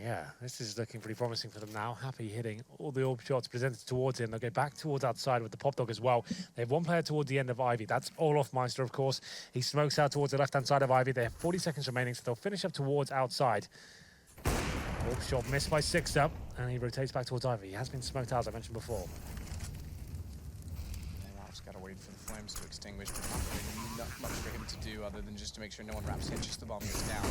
Yeah, this is looking pretty promising for them now. Happy hitting all the AWP shots presented towards him. They'll go back towards outside with the pop dog as well. They have one player towards the end of Ivy. That's Olaf Meister, of course. He smokes out towards the left-hand side of Ivy. They have 40 seconds remaining, so they'll finish up towards outside. AWP shot missed by Sixter, and he rotates back towards Ivy. He has been smoked out, as I mentioned before. Olaf's got to wait for the flames to extinguish, but not much for him to do other than just to make sure no one wraps hitches the bomb goes down.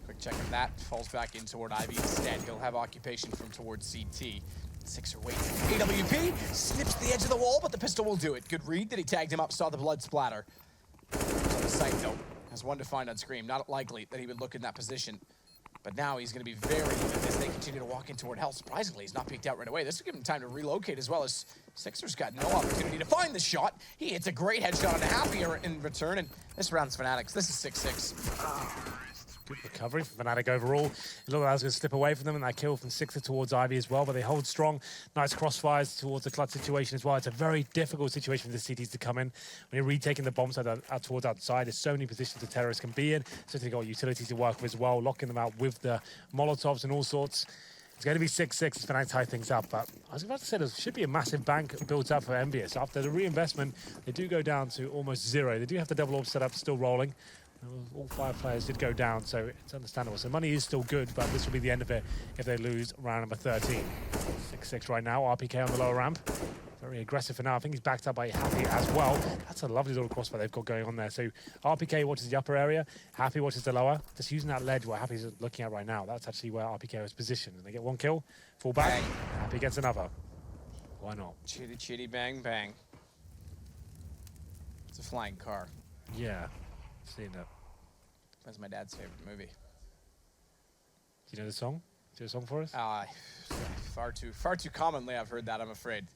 Quick check of that, falls back in toward Ivy instead. He'll have occupation from towards CT. Sixer waits. AWP snips the edge of the wall, but the pistol will do it. Good read that he tagged him up, saw the blood splatter. He's on the site though, has one to find on Scream. Not likely that he would look in that position. But now he's going to be very even as they continue to walk in toward hell. Surprisingly, he's not peeked out right away. This will give him time to relocate as well, as Sixer's got no opportunity to find the shot. He hits a great headshot on Happy in return, and this round's Fnatic's. This is 6-6. Good recovery from Fnatic overall. It looked like I was going to slip away from them, and that kill from Sixter towards Ivy as well, but they hold strong. Nice crossfires towards the clutch situation as well. It's a very difficult situation for the CTs to come in. When you're retaking the bomb side out towards outside, there's so many positions the terrorists can be in. So they've got utilities to work with as well, locking them out with the Molotovs and all sorts. It's going to be 6-6 as Fnatic tie things up, but I was about to say there should be a massive bank built up for EnVyUs. After the reinvestment, they do go down to almost 0. They do have the double orb setup still rolling. All 5 players did go down, so it's understandable. So money is still good, but this will be the end of it if they lose round number 13. 6-6 right now, RPK on the lower ramp. Very aggressive for now. I think he's backed up by Happy as well. That's a lovely little crossfire they've got going on there. So RPK watches the upper area, Happy watches the lower. Just using that ledge where Happy's looking at right now. That's actually where RPK is positioned. And they get one kill, fall back, bang. Happy gets another. Why not? Chitty chitty bang bang. It's a flying car. Yeah. Seen it. That's my dad's favorite movie. Do you know the song? Do you have a song for us? Far too commonly I've heard that, I'm afraid.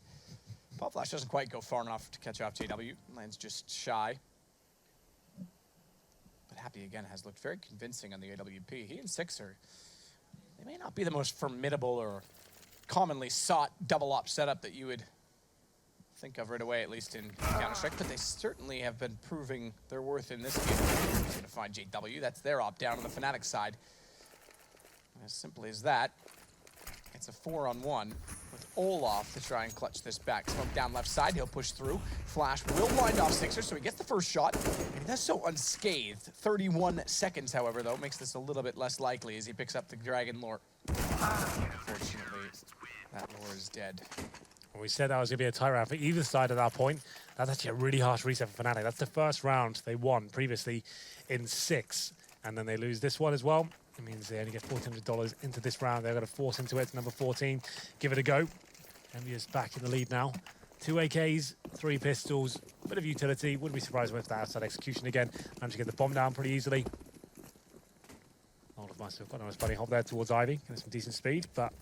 Pop Flash doesn't quite go far enough to catch off JW. Lands just shy. But Happy again has looked very convincing on the AWP. He and Sixer, they may not be the most formidable or commonly sought double op setup that you would think of right away, at least in Counter-Strike, but they certainly have been proving their worth in this game. He's going to find JW. That's their op down on the Fnatic side. And as simply as that, it's a 4-on-1 with Olaf to try and clutch this back. Smoke down left side, he'll push through. Flash will blind off Sixer, so he gets the first shot, and he does so unscathed. 31 seconds, however, though, makes this a little bit less likely as he picks up the Dragon Lore. Unfortunately, that lore is dead. We said that was going to be a tie round for either side at that point. That's actually a really harsh reset for Fnatic. That's the first round they won previously in 6. And then they lose this one as well. It means they only get $1,400 into this round. They're going to force into it. Number 14. Give it a go. EnVyUs back in the lead now. 2 AKs, 3 pistols, bit of utility. Wouldn't be surprised with that outside execution again. Managed to get the bomb down pretty easily. Must have got a nice bunny hop there towards Ivy. Getting some decent speed, but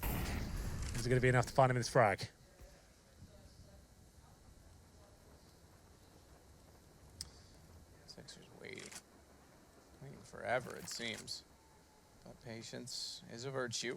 is it going to be enough to find him in this frag? Sixers waiting forever, it seems. But patience is a virtue.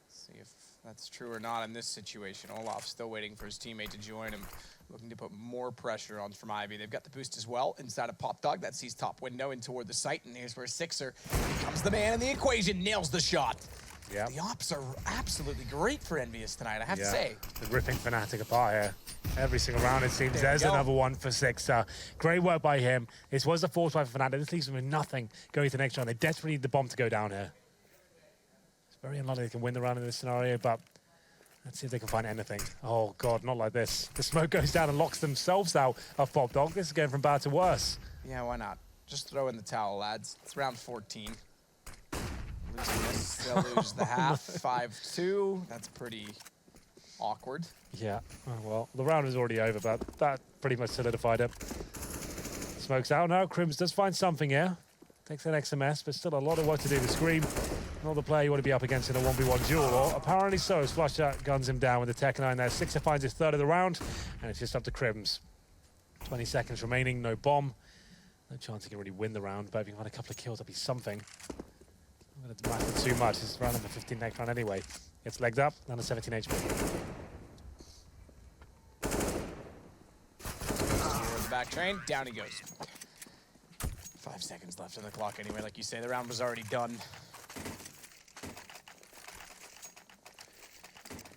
Let's see if that's true or not in this situation. Olaf still waiting for his teammate to join him, looking to put more pressure on from Ivy. They've got the boost as well inside of Pop Dog. That sees top window in toward the site, and here's where Sixer becomes the man in the equation, nails the shot. Yeah. The ops are absolutely great for EnVyUs tonight, I have to say. They're ripping Fnatic apart here. Every single round, it seems. There's another one for Sixer. Great work by him. This was the fourth fight for Fnatic. This leaves them with nothing going to the next round. They desperately need the bomb to go down here. It's very unlikely they can win the round in this scenario, but let's see if they can find anything. Oh, God, not like this. The smoke goes down and locks themselves out of Pop Dog. This is going from bad to worse. Yeah, why not? Just throw in the towel, lads. It's round 14. Losing this, they'll lose the half. 5-2. That's pretty awkward. Yeah, oh, well, the round is already over, but that pretty much solidified it. Smoke's out now. Crims does find something here. Takes an XMS, but still a lot of work to do with Scream. Not the player you want to be up against in a 1v1 duel, or apparently so. Flusher guns him down with the Tech 9 there. Sixer finds his third of the round, and it's just up to Crims. 20 seconds remaining, no bomb. No chance he can really win the round, but if he can find a couple of kills, that'd be something. I'm going to matter too much. It's round number 15 next round anyway. Gets legged up, down to 17 HP. The back train, down he goes. 5 seconds left on the clock anyway. Like you say, the round was already done.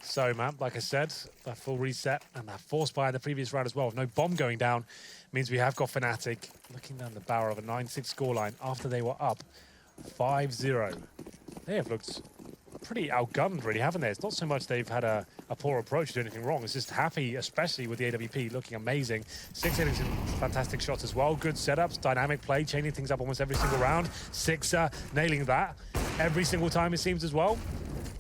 So, man, like I said, that full reset and that force buy in the previous round as well, with no bomb going down, means we have got Fnatic looking down the barrel of a 9-6 scoreline after they were up 5-0. They have looked pretty outgunned, really, haven't they? It's not so much they've had a poor approach to do anything wrong. It's just happy, especially with the AWP looking amazing. Six hitting some fantastic shots as well. Good setups, dynamic play, chaining things up almost every single round. Sixer nailing that every single time, it seems, as well.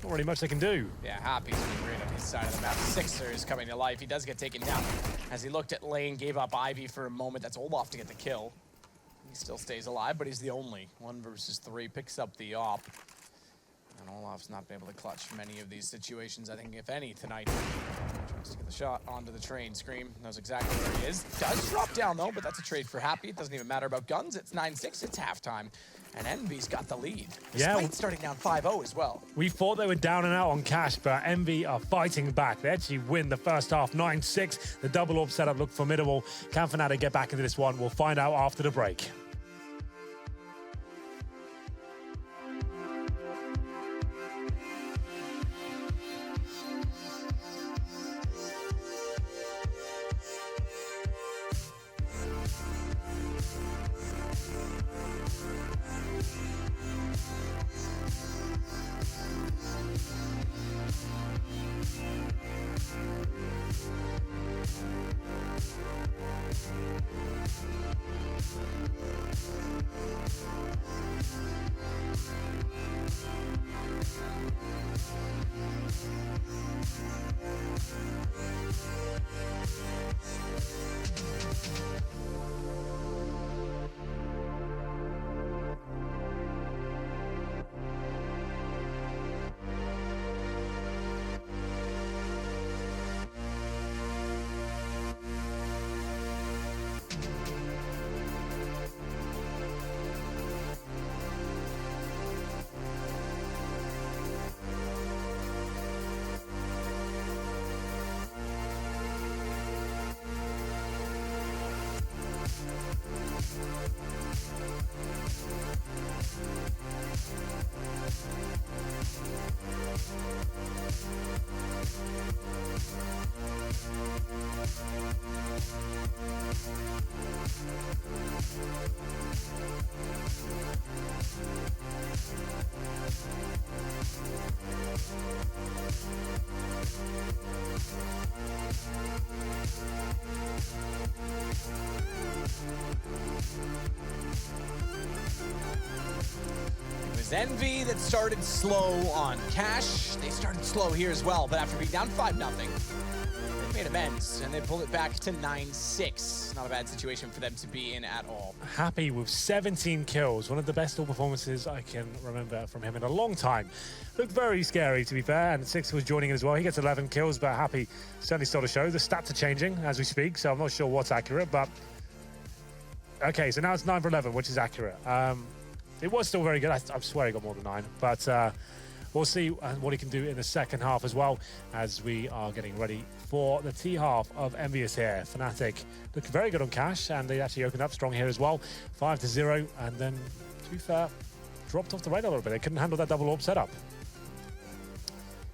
Not really much they can do. Yeah, Happy's been great on his side of the map. Sixer is coming to life. He does get taken down as he looked at lane, gave up Ivy for a moment. That's Olaf to get the kill. He still stays alive, but he's the only. 1 versus 3, picks up the op. And Olaf's not been able to clutch many of these situations, I think, if any, tonight. Tries to get the shot onto the train. Scream knows exactly where he is. Does drop down, though, but that's a trade for Happy. It doesn't even matter about guns. It's 9-6. It's halftime. And EnVy's got the lead. Despite starting down 5-0 as well. We thought they were down and out on cash, but EnVy are fighting back. They actually win the first half, 9-6. The double orb setup looked formidable. Can Fnatic get back into this one? We'll find out after the break. EnVy that started slow on cash. They started slow here as well, but after being down 5-0, they've made amends, and they pulled it back to 9-6. Not a bad situation for them to be in at all. Happy with 17 kills, one of the best all performances I can remember from him in a long time. Looked very scary, to be fair, and Six was joining in as well. He gets 11 kills, but Happy certainly stole the show. The stats are changing as we speak, so I'm not sure what's accurate, but... Okay, so now it's 9 for 11, which is accurate. It was still very good. I swear he got more than 9, but... we'll see what he can do in the second half as well, as we are getting ready for the T half of EnVyUs here. Fnatic looking very good on cash, and they actually opened up strong here as well. 5-0, and then, to be fair, dropped off the radar a little bit. They couldn't handle that double orb setup.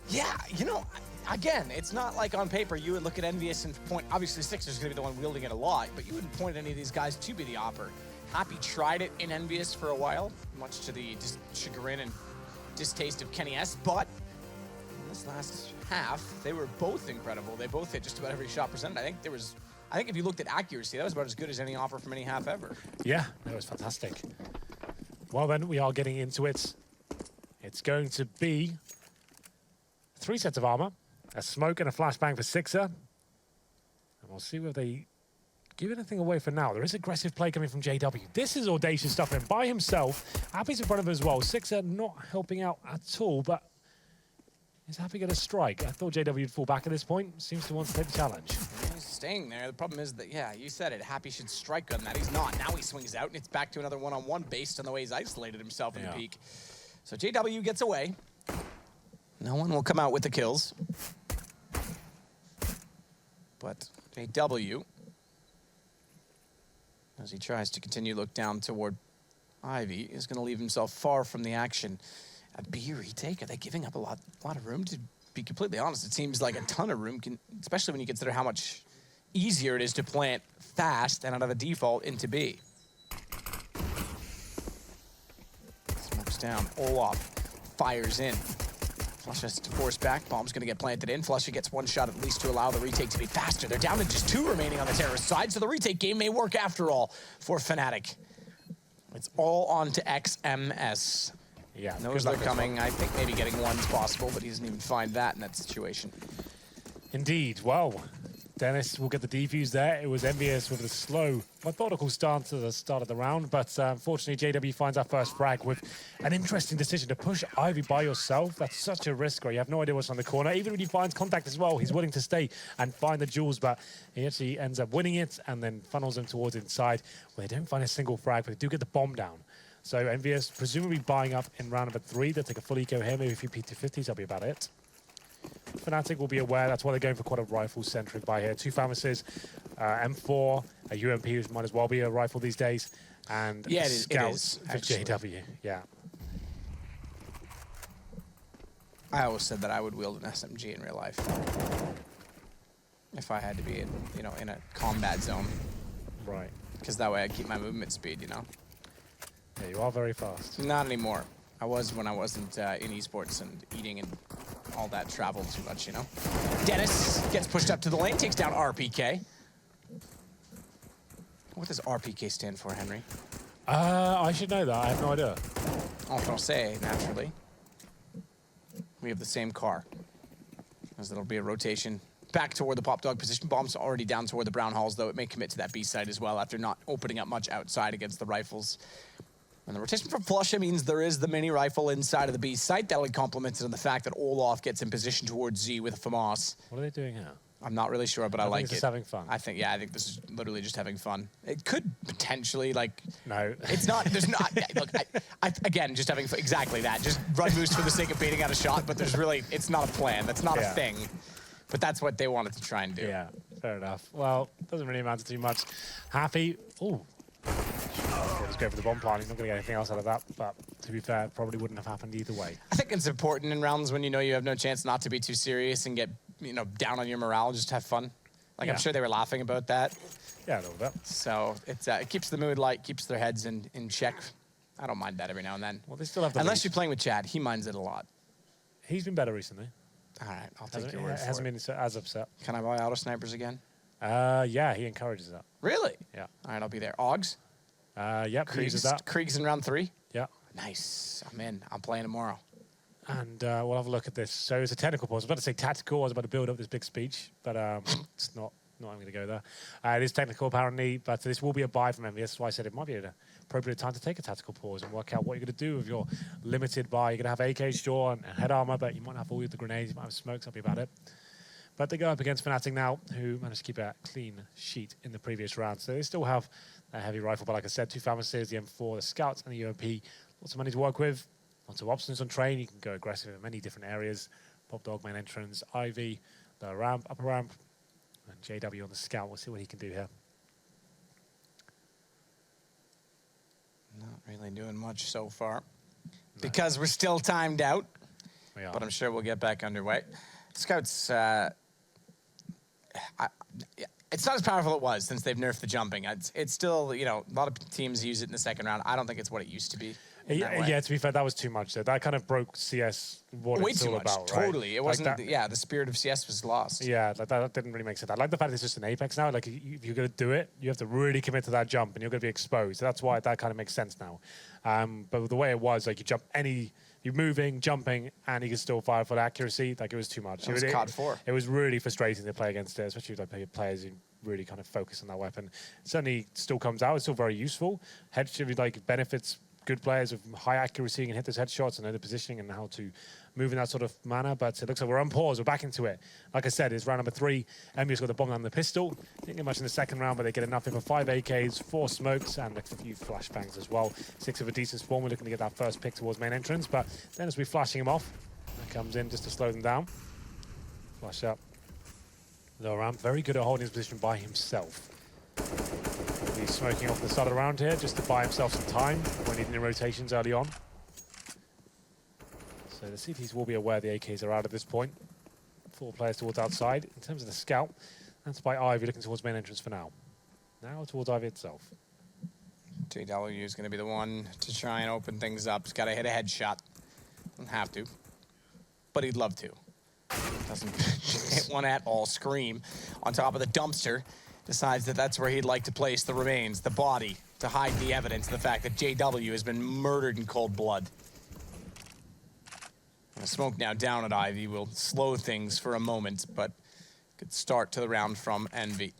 Yeah, you know, again, it's not like on paper you would look at EnVyUs and point, obviously Six is going to be the one wielding it a lot, but you wouldn't point any of these guys to be the opper. Happy tried it in EnVyUs for a while, much to the chagrin and distaste of Kenny S, but in this last half, they were both incredible. They both hit just about every shot presented. I think if you looked at accuracy, that was about as good as any offer from any half ever. Yeah, that was fantastic. Well then, we are getting into it. It's going to be 3 sets of armor, a smoke and a flashbang for Sixer. And we'll see whether they give anything away for now. There is aggressive play coming from JW. This is audacious stuff from him by himself. Happy's in front of him as well. Sixer not helping out at all, but is Happy going to strike? I thought JW would fall back at this point. Seems to want to take the challenge. He's staying there. The problem is that, yeah, you said it. Happy should strike on that. He's not. Now he swings out, and it's back to another one-on-one based on the way he's isolated himself in the peak. So JW gets away. No one will come out with the kills. But JW, as he tries to continue to look down toward Ivy, is going to leave himself far from the action. A B retake, are they giving up a lot of room? To be completely honest, it seems like a ton of room, especially when you consider how much easier it is to plant fast and out of a default into B. Smokes down, Olaf fires in. Flush has to force back. Bomb's going to get planted in. Flusha gets one shot at least to allow the retake to be faster. They're down to just 2 remaining on the terrorist side, so the retake game may work after all for Fnatic. It's all on to XMS. Yeah, knows they're coming. I think maybe getting one's possible, but he doesn't even find that in that situation. Indeed. Well, Dennis will get the defuse there. It was EnVyUs with a slow, methodical start to the start of the round, but unfortunately JW finds our first frag with an interesting decision to push Ivy by yourself. That's such a risk where you have no idea what's on the corner. Even when he finds contact as well, he's willing to stay and find the jewels, but he actually ends up winning it and then funnels them towards inside, where they don't find a single frag, but they do get the bomb down. So EnVyUs presumably buying up in round number 3. They'll take a full eco here, maybe a few P250s, that'll be about it. Fnatic will be aware, that's why they're going for quite a rifle-centric buy here. 2 Famases, M4, a UMP, which might as well be a rifle these days, and Scouts for JW. Yeah. I always said that I would wield an SMG in real life. If I had to be in, in a combat zone. Right. Because that way I'd keep my movement speed, Yeah, you are very fast. Not anymore. I was when I wasn't in esports and eating and all that travel too much, Dennis gets pushed up to the lane, takes down RPK. What does RPK stand for, Henry? I should know that. I have no idea. En français, naturally. We have the same car. As there'll be a rotation back toward the pop dog position. Bomb's already down toward the brown halls, though it may commit to that B side as well after not opening up much outside against the rifles. And the rotation from Flusha means there is the mini rifle inside of the B site. That'll be complemented on the fact that Olaf gets in position towards Z with a FAMAS. What are they doing here? I'm not really sure, but I like it. Just having fun. I think this is literally just having fun. It could potentially, No. It's not, there's not, look, again, just having fun, exactly that. Just run boost for the sake of baiting out a shot, but there's really, it's not a plan. That's not a thing. But that's what they wanted to try and do. Yeah, fair enough. Well, doesn't really amount to too much. Happy. Ooh. Just go for the bomb planting. Not going to get anything else out of that, but to be fair, probably wouldn't have happened either way. I think it's important in rounds when you know you have no chance not to be too serious and get, down on your morale, just have fun. I'm sure they were laughing about that. Yeah, a little bit. So it keeps the mood light, keeps their heads in check. I don't mind that every now and then. Well, they still have the Unless you're playing with Chad, he minds it a lot. He's been better recently. All right, I'll take your word for it. Hasn't been as upset. Can I buy auto snipers again? Yeah, he encourages that. Really? Yeah. All right, I'll be there. Augs? Yep, he uses that. Krieg's in round 3? Yeah. Nice. I'm in. I'm playing tomorrow. And we'll have a look at this. So it's a technical pause. I was about to say tactical. I was about to build up this big speech, but it's not. I'm going to go there. It is technical, apparently, but this will be a buy from EnVyUs. That's why I said it might be an appropriate time to take a tactical pause and work out what you're going to do with your limited buy. You're going to have AK, sure, and head armor, but you might not have all the grenades. You might have smokes. That'll be about it. But they go up against Fnatic now, who managed to keep a clean sheet in the previous round. So they still have a heavy rifle, but like I said, 2 pharmacies, the M4, the Scouts, and the UMP. Lots of money to work with. Lots of options on train. You can go aggressive in many different areas. Pop Dog, main entrance, Ivy, the ramp, upper ramp, and JW on the Scout. We'll see what he can do here. Not really doing much so far. No. Because we're still timed out. We are. But I'm sure we'll get back underway. Scouts, it's not as powerful as it was since they've nerfed the jumping. It's still, you know, a lot of teams use it in the second round. I don't think it's what it used to be. Yeah, to be fair, that was too much. So that kind of broke CS what way it's too all much. about, right? Totally. It wasn't, yeah, the spirit of CS was lost. Yeah, like that didn't really make sense. I like the fact it's just an Apex now. Like, if you're going to do it, you have to really commit to that jump and you're going to be exposed. So that's why that kind of makes sense now. But the way it was, like, you jump you're moving, jumping, and you can still fire for accuracy. Like, it was too much. It was COD 4. It was really frustrating to play against it, especially with like, players who really kind of focus on that weapon. It certainly still comes out. It's still very useful. Headshot, like, benefits good players with high accuracy and hit those headshots and know the positioning and how to move in that sort of manner. But it looks like we're on pause. We're back into it. Like I said, it's round number 3. EnVyUs got the bomb on the pistol. Didn't get much in the second round, but they get enough for 5 AKs, 4 smokes, and a few flashbangs as well. 6 of a decent spawn. We're looking to get that first pick towards main entrance. But then as we're flashing him off, that comes in just to slow them down. Flash up. Low ramp. Very good at holding his position by himself. He's smoking off the side of the round here just to buy himself some time when needing rotations early on. So the CTs will be aware the AKs are out at this point. 4 players towards outside. In terms of the Scout, that's by Ivy looking towards main entrance for now. Now towards Ivy itself. JW is going to be the one to try and open things up. He's got to hit a headshot. Doesn't have to, but he'd love to. Doesn't hit one at all. Scream on top of the dumpster. Decides that that's where he'd like to place the remains, the body, to hide the evidence of the fact that JW has been murdered in cold blood. And the smoke now down at Ivy will slow things for a moment, but good start to the round from Envy.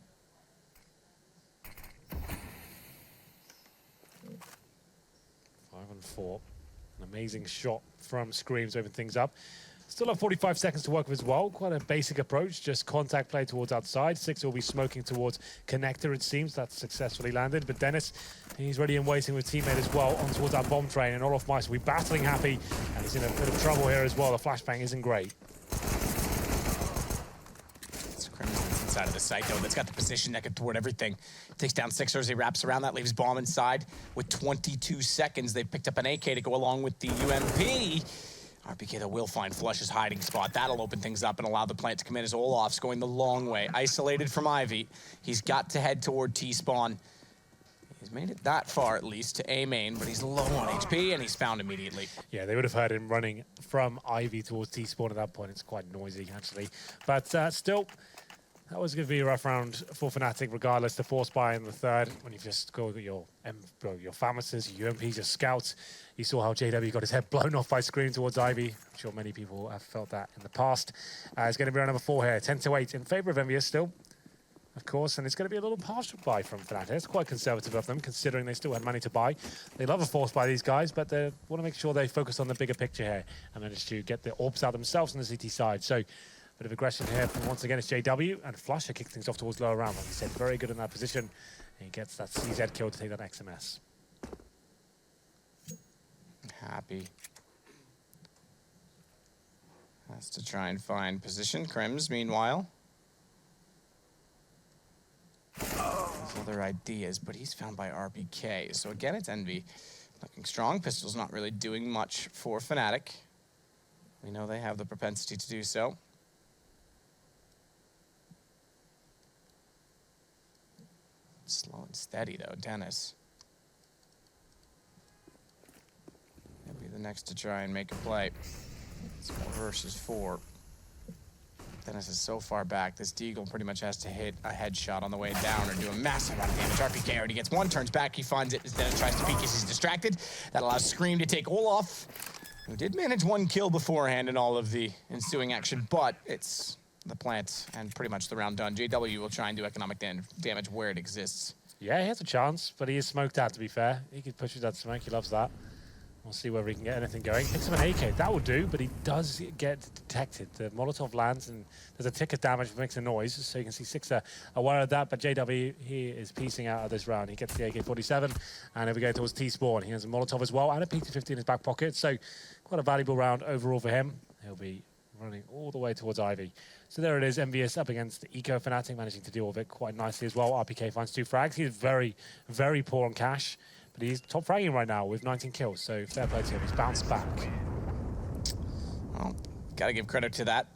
5-4. An amazing shot from Scream to open things up. Still have 45 seconds to work with as well. Quite a basic approach, just contact play towards outside. 6 will be smoking towards connector, it seems. That's successfully landed. But Dennis, he's ready and waiting with teammate as well on towards that bomb train. And Olof Mice will be battling Happy. And he's in a bit of trouble here as well. The flashbang isn't great. It's Crimson's inside of the site, though. That's got the position that can thwart everything. Takes down Sixers. He wraps around that, leaves bomb inside. With 22 seconds, they've picked up an AK to go along with the UMP. RPK, though, will find Flush's hiding spot. That'll open things up and allow the plant to come in as Olaf's going the long way. Isolated from Ivy. He's got to head toward T-spawn. He's made it that far, at least, to A main, but he's low on HP, and he's found immediately. Yeah, they would have heard him running from Ivy towards T-spawn at that point. It's quite noisy, actually. But still, that was going to be a rough round for Fnatic, regardless. The force buy in the third, when you've just got your pharmacists, your UMPs, your scouts. You saw how JW got his head blown off by Scream towards Ivy. I'm sure many people have felt that in the past. It's going to be round number 4 here, 10-8 in favor of EnVyUs still, of course, and it's going to be a little partial buy from Fnatic. It's quite conservative of them, considering they still had money to buy. They love a force buy, these guys, but they want to make sure they focus on the bigger picture here and manage to get the orbs out themselves on the CT side. So, bit of aggression here from, once again, it's JW, and Flusher kicks things off towards lower round. Like he said, very good in that position. And he gets that CZ kill to take that XMS. Happy. Has to try and find position. Crims, meanwhile. Has other ideas, but he's found by RPK. So again, it's Envy. Looking strong. Pistol's not really doing much for Fnatic. We know they have the propensity to do so. Slow and steady, though, Dennis. He'll be the next to try and make a play. It's 4 versus 4. Dennis is so far back, this Deagle pretty much has to hit a headshot on the way down or do a massive amount of damage. RPK already gets 1, turns back, he finds it as Dennis tries to peek as he's distracted. That allows Scream to take Olaf. who did manage 1 kill beforehand in all of the ensuing action, but it's the plant and pretty much the round done. JW will try and do economic damage where it exists. Yeah, he has a chance, but he is smoked out, to be fair. He could push with that smoke. He loves that. We'll see whether he can get anything going. Picks him an AK. That will do, but he does get detected. The Molotov lands, and there's a tick of damage that makes a noise, so you can see Sixer aware of that, but JW, he is piecing out of this round. He gets the AK-47, and if we go towards T-Spawn, he has a Molotov as well, and a PT-50 in his back pocket, so quite a valuable round overall for him. He'll be running all the way towards Ivy. So there it is, EnVyUs up against Eco Fnatic, managing to deal with it quite nicely as well. RPK finds 2 frags. He's very, very poor on cash, but he's top fragging right now with 19 kills, so fair play to him. He's bounced back. Well, gotta give credit to that.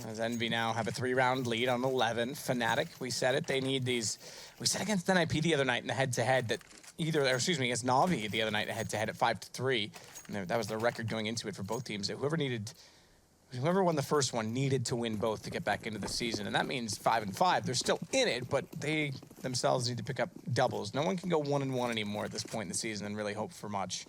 As Envy now have a 3-round lead on 11. Fnatic, we said it, they need these. We said against NIP the other night in the head-to-head that against Na'Vi the other night in the head-to-head at 5-3. And that was the record going into it for both teams. That whoever won the first one needed to win both to get back into the season. And that means 5-5. They're still in it, but they themselves need to pick up doubles. No one can go 1-1 anymore at this point in the season and really hope for much.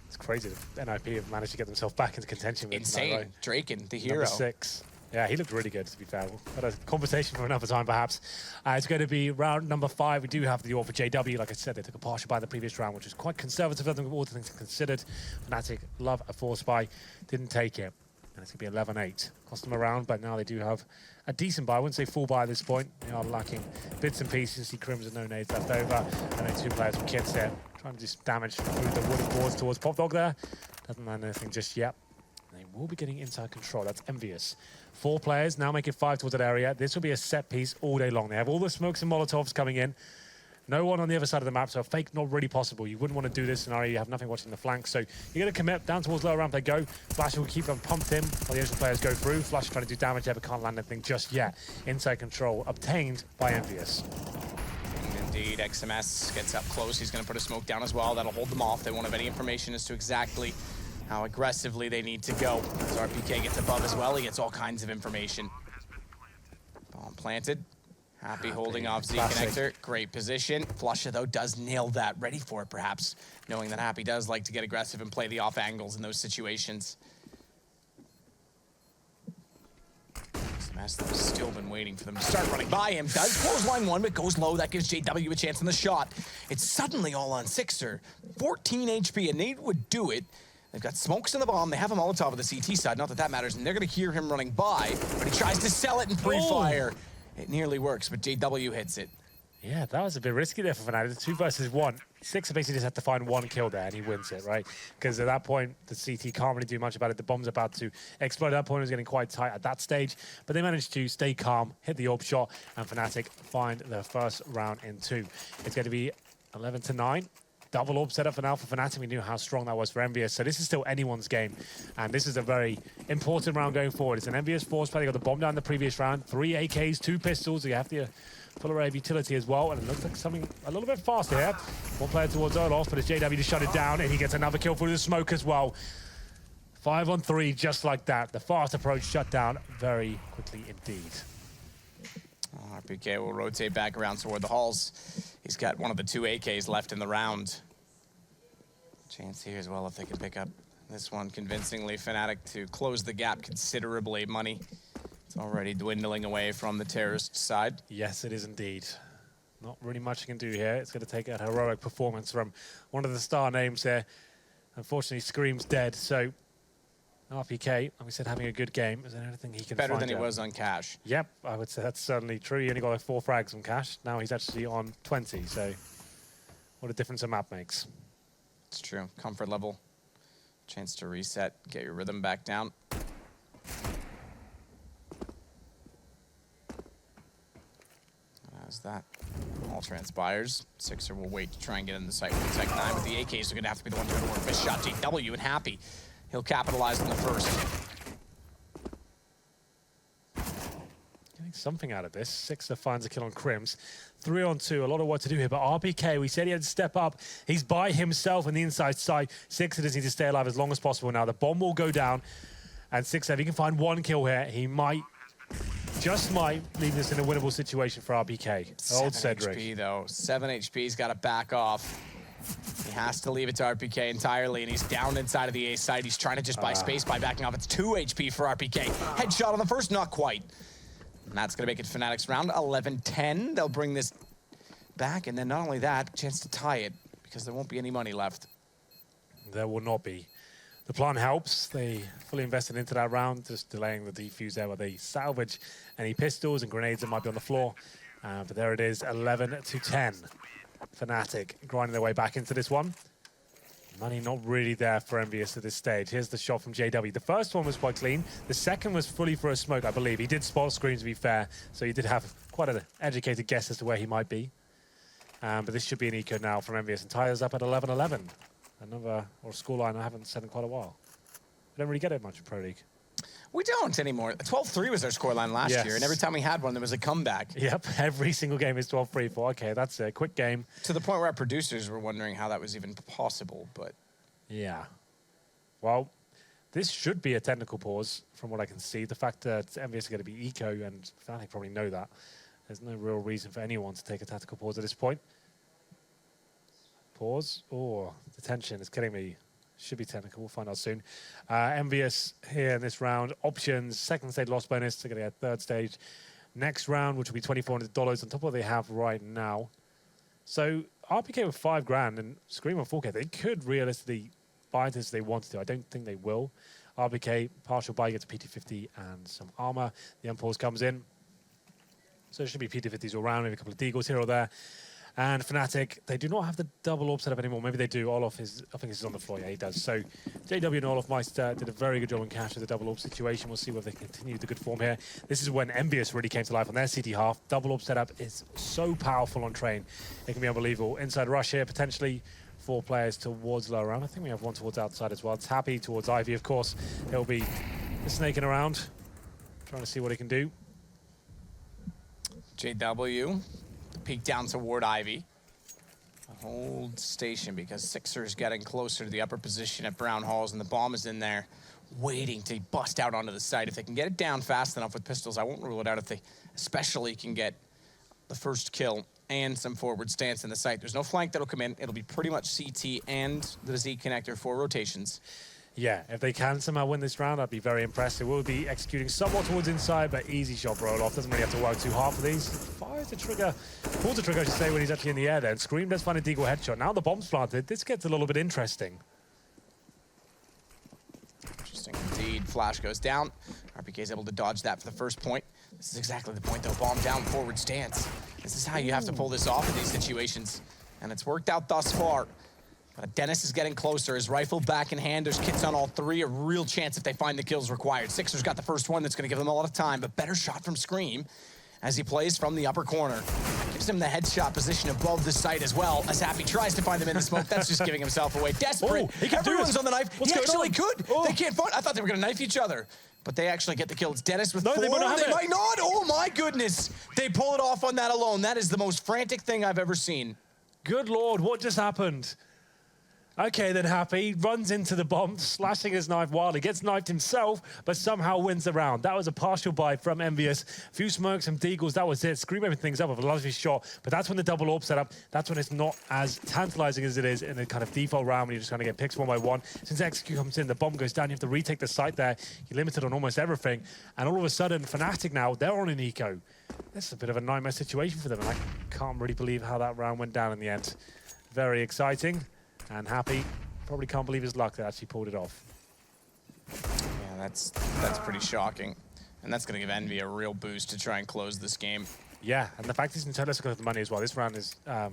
It's crazy that NIP have managed to get themselves back into contention. With insane. tonight, right? Draken, the hero. Number 6. Yeah, he looked really good, to be fair. But a conversation for another time, perhaps. It's going to be round number 5. We do have the duel for JW. Like I said, they took a partial by the previous round, which was quite conservative of them, all the things considered. Fnatic love a 4-spy. Didn't take it. And it's going to be 11-8. Cost them a round, but now they do have a decent buy. I wouldn't say full buy at this point. They are lacking bits and pieces. See Crims with no nades left over. And then 2 players with kits there. Trying to just damage through the wooden boards towards Pop Dog there. Doesn't land anything just yet. They will be getting inside control. That's EnVyUs. 4 players, now make it 5 towards that area. This will be a set piece all day long. They have all the smokes and Molotovs coming in. No one on the other side of the map, so a fake not really possible. You wouldn't want to do this scenario. You have nothing watching the flank, so you're going to commit down towards lower ramp. They go. Flash will keep them pumped in while the Asian players go through. Flash trying to do damage there, but can't land anything just yet. Inside control obtained by EnVyUs. Indeed, XMS gets up close. He's going to put a smoke down as well. That'll hold them off. They won't have any information as to exactly how aggressively they need to go. As RPK gets above as well, he gets all kinds of information. Bomb planted. Happy holding off Z Connector. Great position. Flusha, though, does nail that. Ready for it, perhaps, knowing that Happy does like to get aggressive and play the off angles in those situations. XMS, though, still been waiting for them to start running by him. Does close line 1, but goes low. That gives JW a chance on the shot. It's suddenly all on Sixer. 14 HP, and they would do it. They've got smokes in the bomb. They have a Molotov on the CT side. Not that that matters, and they're going to hear him running by, but he tries to sell it in pre-fire. It nearly works, but JW hits it. Yeah, that was a bit risky there for Fnatic. 2 versus 1. Sixer basically just had to find 1 kill there, and he wins it, right? Because at that point, the CT can't really do much about it. The bomb's about to explode. At that point, it was getting quite tight at that stage. But they managed to stay calm, hit the orb shot, and Fnatic find their first round in 2. It's going to be 11-9. Double orb setup for now for Fnatic. We knew how strong that was for EnVyUs. So this is still anyone's game. And this is a very important round going forward. It's an EnVyUs force play. They got the bomb down the previous round. 3 AKs, 2 pistols. You have the full array of utility as well. And it looks like something a little bit faster here. 1 player towards Olaf, but it's JW to shut it down. And he gets another kill through the smoke as well. 5 on 3, just like that. The fast approach shut down very quickly indeed. RPK will rotate back around toward the halls. He's got one of the 2 AKs left in the round. Chance here as well if they can pick up this one convincingly. Fnatic to close the gap considerably. Money, it's already dwindling away from the terrorist side. Yes, it is indeed. Not really much you can do here. It's going to take a heroic performance from one of the star names here. Unfortunately, Scream's dead, so RPK, like we said, having a good game. Is there anything he can Better find than he out? was on Cash. Yep, I would say that's certainly true. He only got like 4 frags on Cash. Now he's actually on 20, so what a difference a map makes. It's true. Comfort level. Chance to reset, get your rhythm back down. As that all transpires, Sixer will wait to try and get in the site with the Tech 9, but the AKs are going to have to be the ones who are going to work. Miss shot, JW and Happy. He'll capitalize on the first. Getting something out of this. Sixer finds a kill on Crims. 3 on 2, a lot of work to do here, but RPK, we said he had to step up. He's by himself on the inside side. Sixer does need to stay alive as long as possible now. The bomb will go down, and Sixer, if he can find 1 kill here, he might, just might, leave this in a winnable situation for RPK. Old 7 Cedric. HP though, 7 HP's got to back off. He has to leave it to RPK entirely, and he's down inside of the A side. He's trying to just buy space by backing off. It's 2 HP for RPK. Headshot on the first, not quite. And that's going to make it Fnatic's round 11-10. They'll bring this back, and then not only that, chance to tie it, because there won't be any money left. There will not be. The plan helps. They fully invested into that round, just delaying the defuse there where they salvage any pistols and grenades that might be on the floor. But there it is, 11-10. Fnatic grinding their way back into this one. Money not really there for EnVyUs at this stage. Here's the shot from JW. The first one was quite clean. The second was fully for a smoke, I believe. He did spot screen, to be fair, so he did have quite an educated guess as to where he might be. But this should be an eco now from EnVyUs, and ties up at 11-11. Another scoreline I haven't said in quite a while. I don't really get it much in Pro League. We don't anymore. 12-3 was our scoreline last year, and every time we had one, there was a comeback. Yep, every single game is 12-3 for. Okay, that's a quick game. To the point where our producers were wondering how that was even possible, but... Yeah. Well, this should be a technical pause from what I can see. The fact that EnVyUs is going to be eco, and Fnatic probably know that. There's no real reason for anyone to take a tactical pause at this point. Pause. Oh, the tension is killing me. Should be technical. We'll find out soon. EnVyUs here in this round. Options. Second stage loss bonus. They're going to get third stage. Next round, which will be $2,400 on top of what they have right now. So RPK with $5,000 and Scream on 4K. They could realistically buy this if they wanted to. I don't think they will. RPK, partial buy, gets a PT50 and some armor. The unpause comes in. So it should be PT50s all around, maybe a couple of deagles here or there. And Fnatic, they do not have the double orb set up anymore. Maybe they do. Olaf is, I think he's on the floor. Yeah, he does. So JW and Olaf Meister did a very good job in cash with the double orb situation. We'll see whether they continue the good form here. This is when EnVyUs really came to life on their CT half. Double orb setup is so powerful on train. It can be unbelievable. Inside rush here, potentially 4 players towards lower round. I think we have one towards outside as well. It's Happy towards Ivy, of course. He'll be snaking around, trying to see what he can do. JW, peek down toward Ivy. Hold station because Sixer's getting closer to the upper position at Brown Halls, and the bomb is in there waiting to bust out onto the site. If they can get it down fast enough with pistols, I won't rule it out if they especially can get the first kill and some forward stance in the site. There's no flank that'll come in. It'll be pretty much CT and the Z connector for rotations. Yeah, if they can somehow win this round, I'd be very impressed. They will be executing somewhat towards inside, but easy shot for Olaf. Doesn't really have to work too hard for these. Fires the trigger, pulls the trigger, I should say, when he's actually in the air there. And Scream does find a deagle headshot. Now the bomb's planted. This gets a little bit interesting. Interesting indeed. Flash goes down. RPK is able to dodge that for the first point. This is exactly the point, though. Bomb down, forward stance. This is how you have to pull this off in these situations. And it's worked out thus far. But Dennis is getting closer. His rifle back in hand. There's kits on all 3. A real chance if they find the kills required. Sixer's got the first one. That's going to give them a lot of time. But better shot from Scream as he plays from the upper corner. Gives him the headshot position above the site as well. As Happy tries to find them in the smoke. That's just giving himself away. Desperate. Everyone's on the knife. He actually could. They can't find. I thought they were going to knife each other. But they actually get the kill. It's Dennis with 4. They might not. Oh, my goodness. They pull it off on that alone. That is the most frantic thing I've ever seen. Good Lord, what just happened? Okay, then Happy runs into the bomb, slashing his knife wildly, gets knifed himself, but somehow wins the round. That was a partial buy from EnVyUs. Few smokes, some deagles, that was it. Scream everything's up with a lovely shot, but that's when the double orb set up. That's when it's not as tantalizing as it is in the kind of default round when you're just going to get picks one by one. Since execute comes in, the bomb goes down, you have to retake the site there. You're limited on almost everything, and all of a sudden, Fnatic now, they're on an eco. This is a bit of a nightmare situation for them, and I can't really believe how that round went down in the end. Very exciting. And Happy probably can't believe his luck that actually pulled it off. Yeah, that's pretty shocking. And that's going to give Envy a real boost to try and close this game. Yeah, and the fact he's in let's look at the money as well. This round is not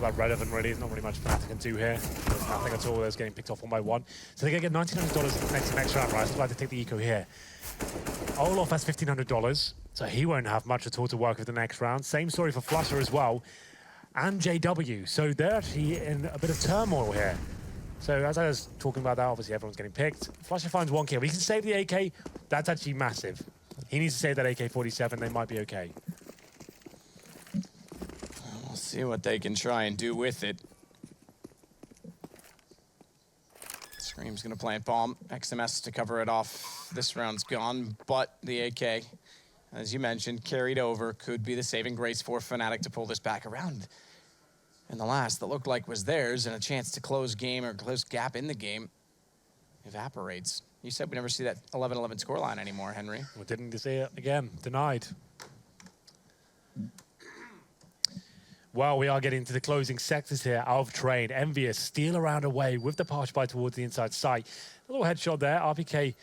that relevant, really. There's not really much Fnatic can do here. There's nothing at all. There's getting picked off one by one. So they're going to get $1,900 next round, right? So I'd like to take the eco here. Olaf has $1,500, so he won't have much at all to work with the next round. Same story for Flusher as well. And JW, so they're actually in a bit of turmoil here. So as I was talking about that, obviously everyone's getting picked. Flusher finds 1 kill. He can save the AK. That's actually massive. He needs to save that AK-47. They might be okay. We'll see what they can try and do with it. Scream's gonna plant bomb. XMS to cover it off. This round's gone, but the AK, as you mentioned, carried over. Could be the saving grace for Fnatic to pull this back around. And the last that looked like was theirs and a chance to close game or close gap in the game evaporates. You said we never see that 11-11 scoreline anymore, Henry. We didn't see it again. Denied. Well, we are getting to the closing sectors here of Train. EnVyUs steal around away with the partial buy towards the inside site. A little headshot there. RPK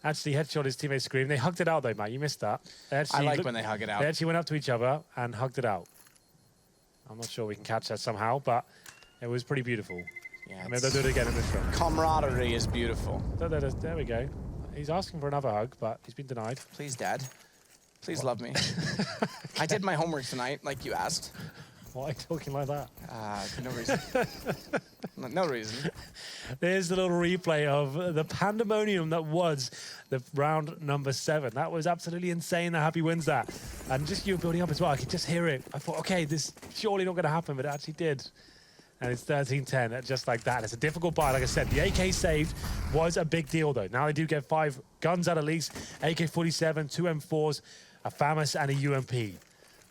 actually headshot his teammate Scream. They hugged it out though, Matt. You missed that. I like when they hug it out. They actually went up to each other and hugged it out. I'm not sure we can catch that somehow, but it was pretty beautiful. Yeah, Maybe they'll do it again in this round. Camaraderie is beautiful. There we go. He's asking for another hug, but he's been denied. Please, Dad. Please love me. I did my homework tonight, like you asked. Why are you talking like that? No reason. No reason. There's the little replay of the pandemonium that was the round number 7. That was absolutely insane how Happy wins that. And just you building up as well, I could just hear it. I thought, okay, this surely not going to happen, but it actually did. And it's 13-10, just like that. It's a difficult buy, like I said. The AK saved was a big deal, though. Now they do get 5 guns out at least, AK-47, 2 M4s, a FAMAS, and a UMP.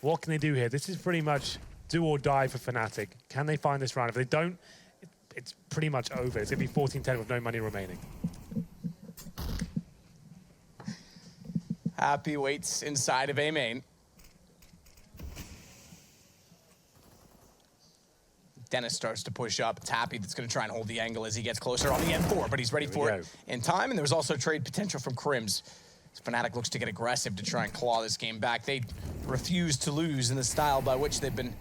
What can they do here? This is pretty much do or die for Fnatic. Can they find this round? If they don't, it's pretty much over. It's going to be 14-10 with no money remaining. Happy waits inside of A main. Dennis starts to push up. It's Happy that's going to try and hold the angle as he gets closer on the M4, but he's ready for it in time. And there was also trade potential from Crims. Fnatic looks to get aggressive to try and claw this game back. They refuse to lose in the style by which they've been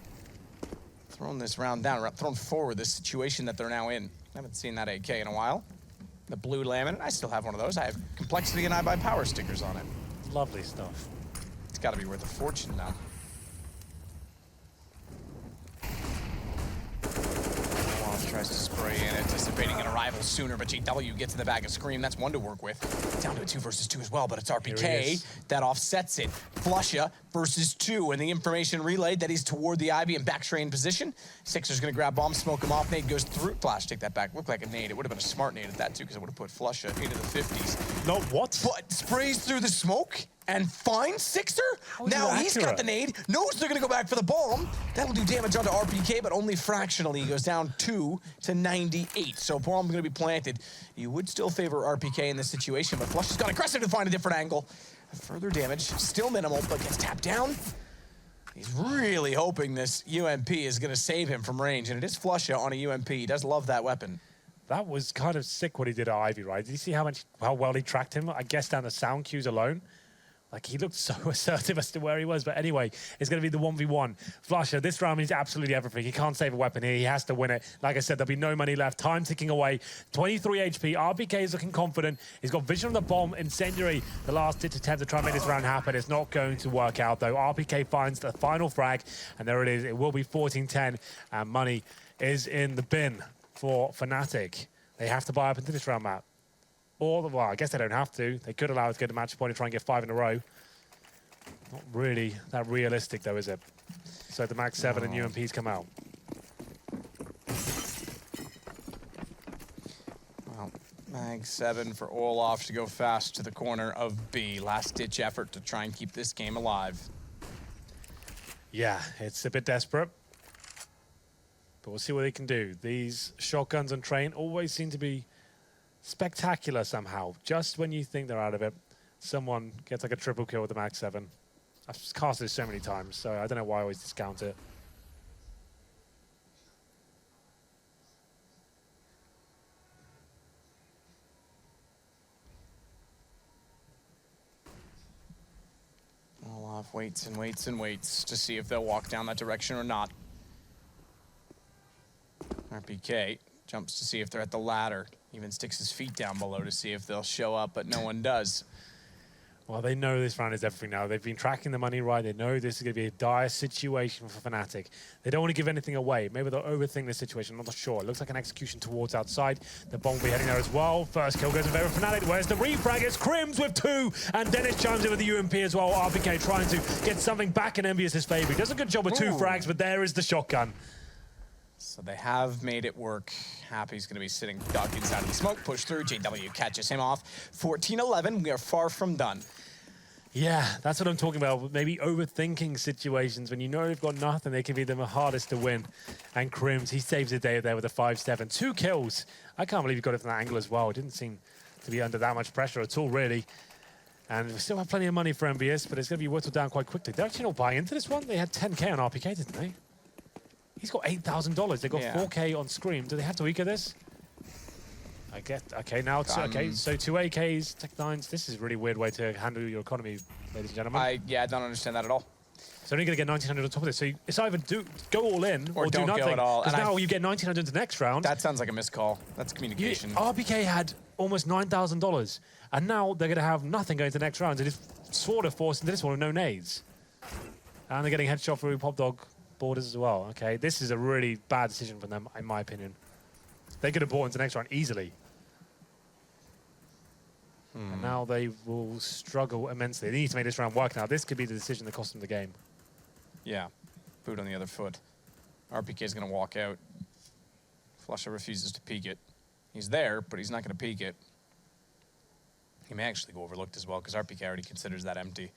throwing this round down, thrown forward this situation that they're now in. I haven't seen that AK in a while. The blue laminate, I still have one of those. I have Complexity and iBuyPower stickers on it. Lovely stuff. It's got to be worth a fortune now. Tries to spray in, anticipating an arrival sooner, but JW gets in the bag of Scream. That's one to work with. Down to a 2 versus 2 as well, but it's RPK that offsets it. Flusha versus 2, and the information relayed that he's toward the Ivy and back train position. Sixer's gonna grab bomb, smoke him off. Nade goes through. Flash, take that back. Looked like a nade. It would have been a smart nade at that too, because it would have put Flusha into the 50s. No, what? But sprays through the smoke and finds Sixer. Now he's got the nade, knows they're gonna go back for the bomb. That'll do damage onto RPK, but only fractionally. He goes down 2 to 98. So bomb's gonna be planted. You would still favor RPK in this situation, but Flush has got aggressive to find a different angle. Further damage, still minimal, but gets tapped down. He's really hoping this UMP is gonna save him from range, and it is Flusha on a UMP. He does love that weapon. That was kind of sick what he did at Ivy, right? Did you see how well he tracked him? I guess down the sound cues alone. Like, he looked so assertive as to where he was. But anyway, it's going to be the 1v1. Flusha, this round means absolutely everything. He can't save a weapon here. He has to win it. Like I said, there'll be no money left. Time ticking away. 23 HP. RPK is looking confident. He's got vision on the bomb. Incendiary, the last-ditch attempt to try and make this round happen. It's not going to work out, though. RPK finds the final frag, and there it is. It will be 14-10, and money is in the bin for Fnatic. They have to buy up into this round, Matt. Well, I guess they don't have to. They could allow it to get a match point and try and get 5 in a row. Not really that realistic, though, is it? So the Max 7 and UMPs come out. Well, Mag 7 for Olaf to go fast to the corner of B. Last-ditch effort to try and keep this game alive. Yeah, it's a bit desperate. But we'll see what they can do. These shotguns on Train always seem to be spectacular somehow. Just when you think they're out of it, someone gets like a triple kill with the Max 7. I've just cast this so many times, so I don't know why I always discount it. Olaf waits and waits and waits to see if they'll walk down that direction or not. RPK jumps to see if they're at the ladder. Even sticks his feet down below to see if they'll show up, but no one does. Well, they know this round is everything now. They've been tracking the money right. They know this is going to be a dire situation for Fnatic. They don't want to give anything away. Maybe they'll overthink the situation. I'm not sure. It looks like an execution towards outside. The bomb will be heading there as well. First kill goes in favor of Fnatic. Where's the refrag? It's Crims with 2. And Dennis chimes in with the UMP as well. RPK trying to get something back in EnVyUs' favor. He does a good job with 2 frags, but there is the shotgun. So they have made it work. Happy's going to be sitting duck inside of the smoke. Push through. JW catches him off. 14-11. We are far from done. Yeah, that's what I'm talking about. Maybe overthinking situations. When you know they've got nothing, they can be the hardest to win. And Crims, he saves the day there with a 5-7. 2 kills. I can't believe he got it from that angle as well. It didn't seem to be under that much pressure at all, really. And we still have plenty of money for EnVyUs, but it's going to be whittled down quite quickly. They're actually not buying into this one. They had 10K on RPK, didn't they? He's got $8,000. They got 4K on Scream. Do they have to eco this? I get, okay, now it's, okay, so 2 AKs, Tech 9s. This is a really weird way to handle your economy, ladies and gentlemen. I don't understand that at all. So only going to get 1,900 on top of this. So it's either go all in or do don't nothing. go at all. Because now you get 1,900 the next round. That sounds like a missed call. That's communication. RPK had almost $9,000, and now they're going to have nothing going to the next round. It is sort of forced into this one with no nades. And they're getting headshot through Pop Dog borders as well. Okay, this is a really bad decision for them, in my opinion. They could have bought into the next round easily. And now they will struggle immensely. They need to make this round work now. This could be the decision that cost them the game. Yeah, boot on the other foot. RPK is going to walk out. Flusha refuses to peek it. He's there, but he's not going to peek it. He may actually go overlooked as well, because RPK already considers that empty.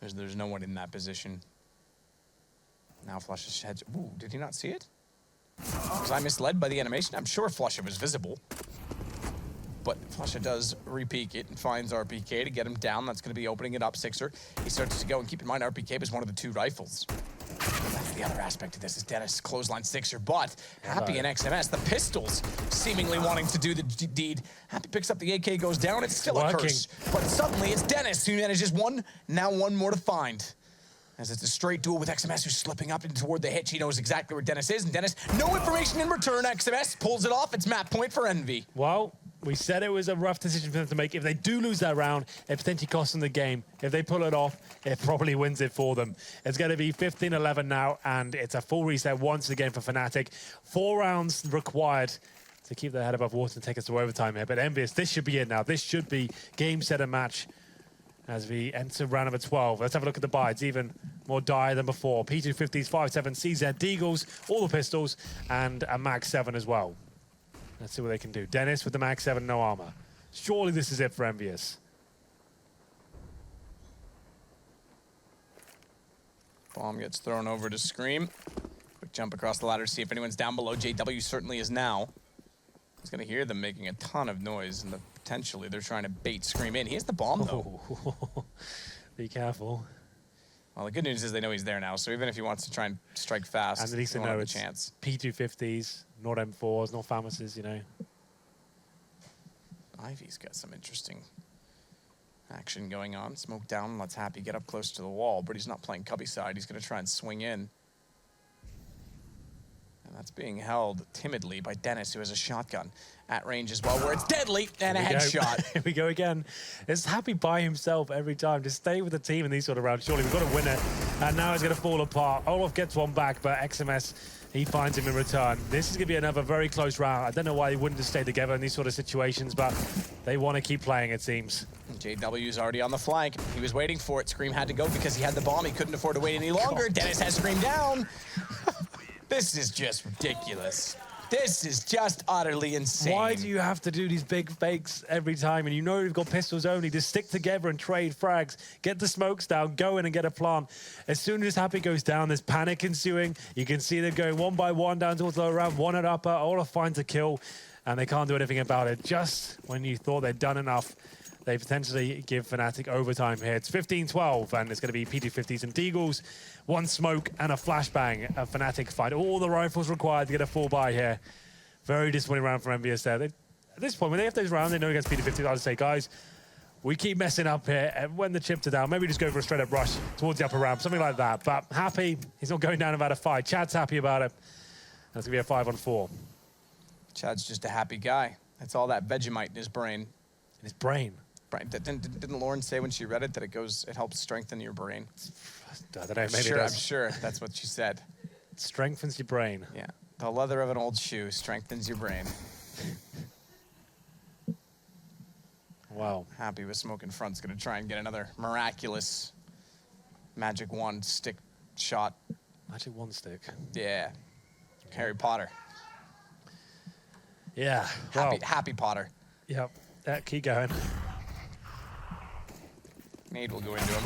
There's no one in that position. Now Flusha's heads. Ooh, did he not see it? Was I misled by the animation? I'm sure Flusha was visible. But Flusha does re-peek it and finds RPK to get him down. That's going to be opening it up, Sixer. He starts to go, and keep in mind, RPK was one of the 2 rifles. That's the other aspect of this, is Dennis clothesline Sixer, but Happy and XMS, the pistols, seemingly wanting to do the deed. Happy picks up the AK, goes down, it's still a curse. But suddenly it's Dennis who manages one, now one more to find. As it's a straight duel with XMS, who's slipping up and toward the hitch. He knows exactly where Dennis is, and Dennis, no information in return. XMS pulls it off. It's map point for Envy. Well, we said it was a rough decision for them to make. If they do lose that round, it potentially costs them the game. If they pull it off, it probably wins it for them. It's going to be 15-11 now, and it's a full reset once again for Fnatic. 4 rounds required to keep their head above water and take us to overtime here. But EnVyUs, this should be it now. This should be game, set, and match as we enter round number 12. Let's have a look at the buy. It's even more dire than before. P250s, 5.7, CZ, Deagles, all the pistols, and a Mag 7 as well. Let's see what they can do. Dennis with the Mag 7, no armor. Surely this is it for EnVyUs. Bomb gets thrown over to Scream. Quick jump across the ladder to see if anyone's down below. JW certainly is now. He's going to hear them making a ton of noise, and potentially they're trying to bait Scream in. He has the bomb, though. Be careful. Well, the good news is they know he's there now, so even if he wants to try and strike fast, and at least they know it's chance. P250s, not M4s, not Famouses, you know. Ivy's got some interesting action going on. Smoke down, lets Happy get up close to the wall, but he's not playing cubby side. He's going to try and swing in. And that's being held timidly by Dennis, who has a shotgun at range as well, where it's deadly, and a headshot. Here we go again. It's Happy by himself every time. To stay with the team in these sort of rounds. Surely we've got to win it. And now it's going to fall apart. Olaf gets one back, but XMS, he finds him in return. This is going to be another very close round. I don't know why they wouldn't just stay together in these sort of situations, but they want to keep playing, it seems. JW's already on the flank. He was waiting for it. Scream had to go because he had the bomb. He couldn't afford to wait any longer. Dennis has Scream down. This is just ridiculous. This is just utterly insane. Why do you have to do these big fakes every time? And you know you've got pistols only. Just stick together and trade frags. Get the smokes down. Go in and get a plant. As soon as Happy goes down, there's panic ensuing. You can see them going one by one down towards the lower round, one at upper. Olaf finds a kill, and they can't do anything about it. Just when you thought they'd done enough, they potentially give Fnatic overtime here. It's 15-12, and it's going to be P250s and Deagles. One smoke and a flashbang. A Fnatic fight. All the rifles required to get a full buy here. Very disappointing round for EnVyUs there. At this point, when they have those rounds, they know against P250s, I'll say, guys, we keep messing up here. And when the chips are down, maybe just go for a straight-up rush towards the upper ramp, something like that. But Happy, he's not going down about a fight. Chad's happy about it. That's going to be a 5-on-4. Chad's just a happy guy. That's all that Vegemite in his brain. In his brain? Didn't Lauren say when she read it that it helps strengthen your brain? I don't know, maybe it does. I'm sure that's what she said. It strengthens your brain. Yeah. The leather of an old shoe strengthens your brain. Wow. Happy with smoke in front's going to try and get another miraculous magic wand stick shot. Magic wand stick? Yeah. Harry Potter. Yeah. Happy Potter. Yep. Yeah, keep going. Nade will go into him.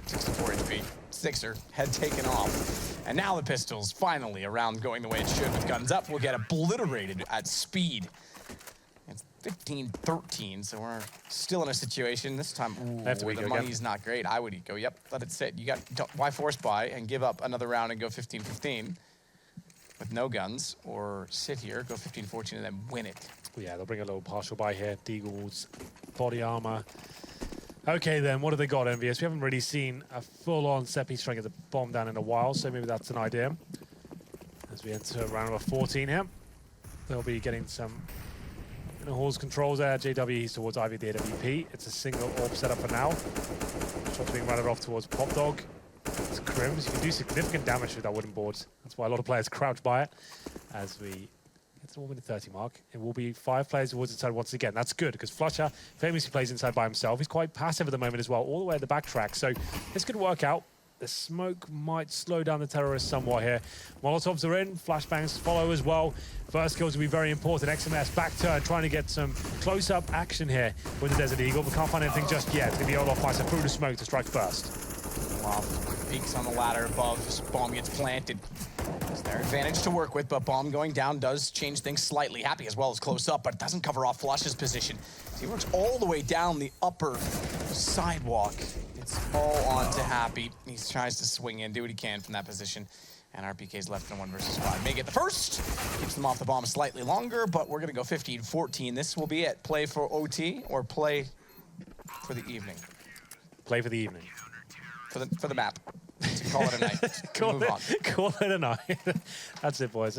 64 HP. Sixer, head taken off. And now the Pistols, finally, a round going the way it should with guns up, will get obliterated at speed. It's 15-13, so we're still in a situation this time where the money's not great. I would go, yep, let it sit. You got, why force buy and give up another round and go 15-15 with no guns, or sit here, go 15-14 and then win it. Yeah, they'll bring a little partial buy here. Deagle's body armor. Okay, then, what have they got, EnVyUs? We haven't really seen a full-on set-piece trying to get the bomb down in a while, so maybe that's an idea. As we enter round number 14 here, they'll be getting some Hall's controls there. JW, he's towards Ivy, the AWP. It's a single orb setup for now. Shots being rounded off towards Pop Dog. It's Crims. You can do significant damage with that wooden board. That's why a lot of players crouch by it. As we get to the 1 minute 30 mark, it will be 5 players towards inside once again. That's good, because Flusha famously plays inside by himself. He's quite passive at the moment as well, all the way at the backtrack. So this could work out. The smoke might slow down the terrorists somewhat here. Molotovs are in, flashbangs follow as well. First kills will be very important. XMS back turn, trying to get some close-up action here with the Desert Eagle, but can't find anything just yet. It's going to be Olaf fights through the smoke to strike first. Wow, peaks on the ladder above, just bomb gets planted. It's their advantage to work with, but bomb going down does change things slightly. Happy as well as close up, but it doesn't cover off Flush's position. So he works all the way down the upper sidewalk. It's all on to Happy. He tries to swing in, do what he can from that position. And RPK's left in 1 versus 5. May get the first. Keeps them off the bomb slightly longer, but we're going to go 15-14. This will be it. Play for OT or play for the evening? Play for the evening. For the map. To call it a night. Move on. Call it a night. That's it, boys.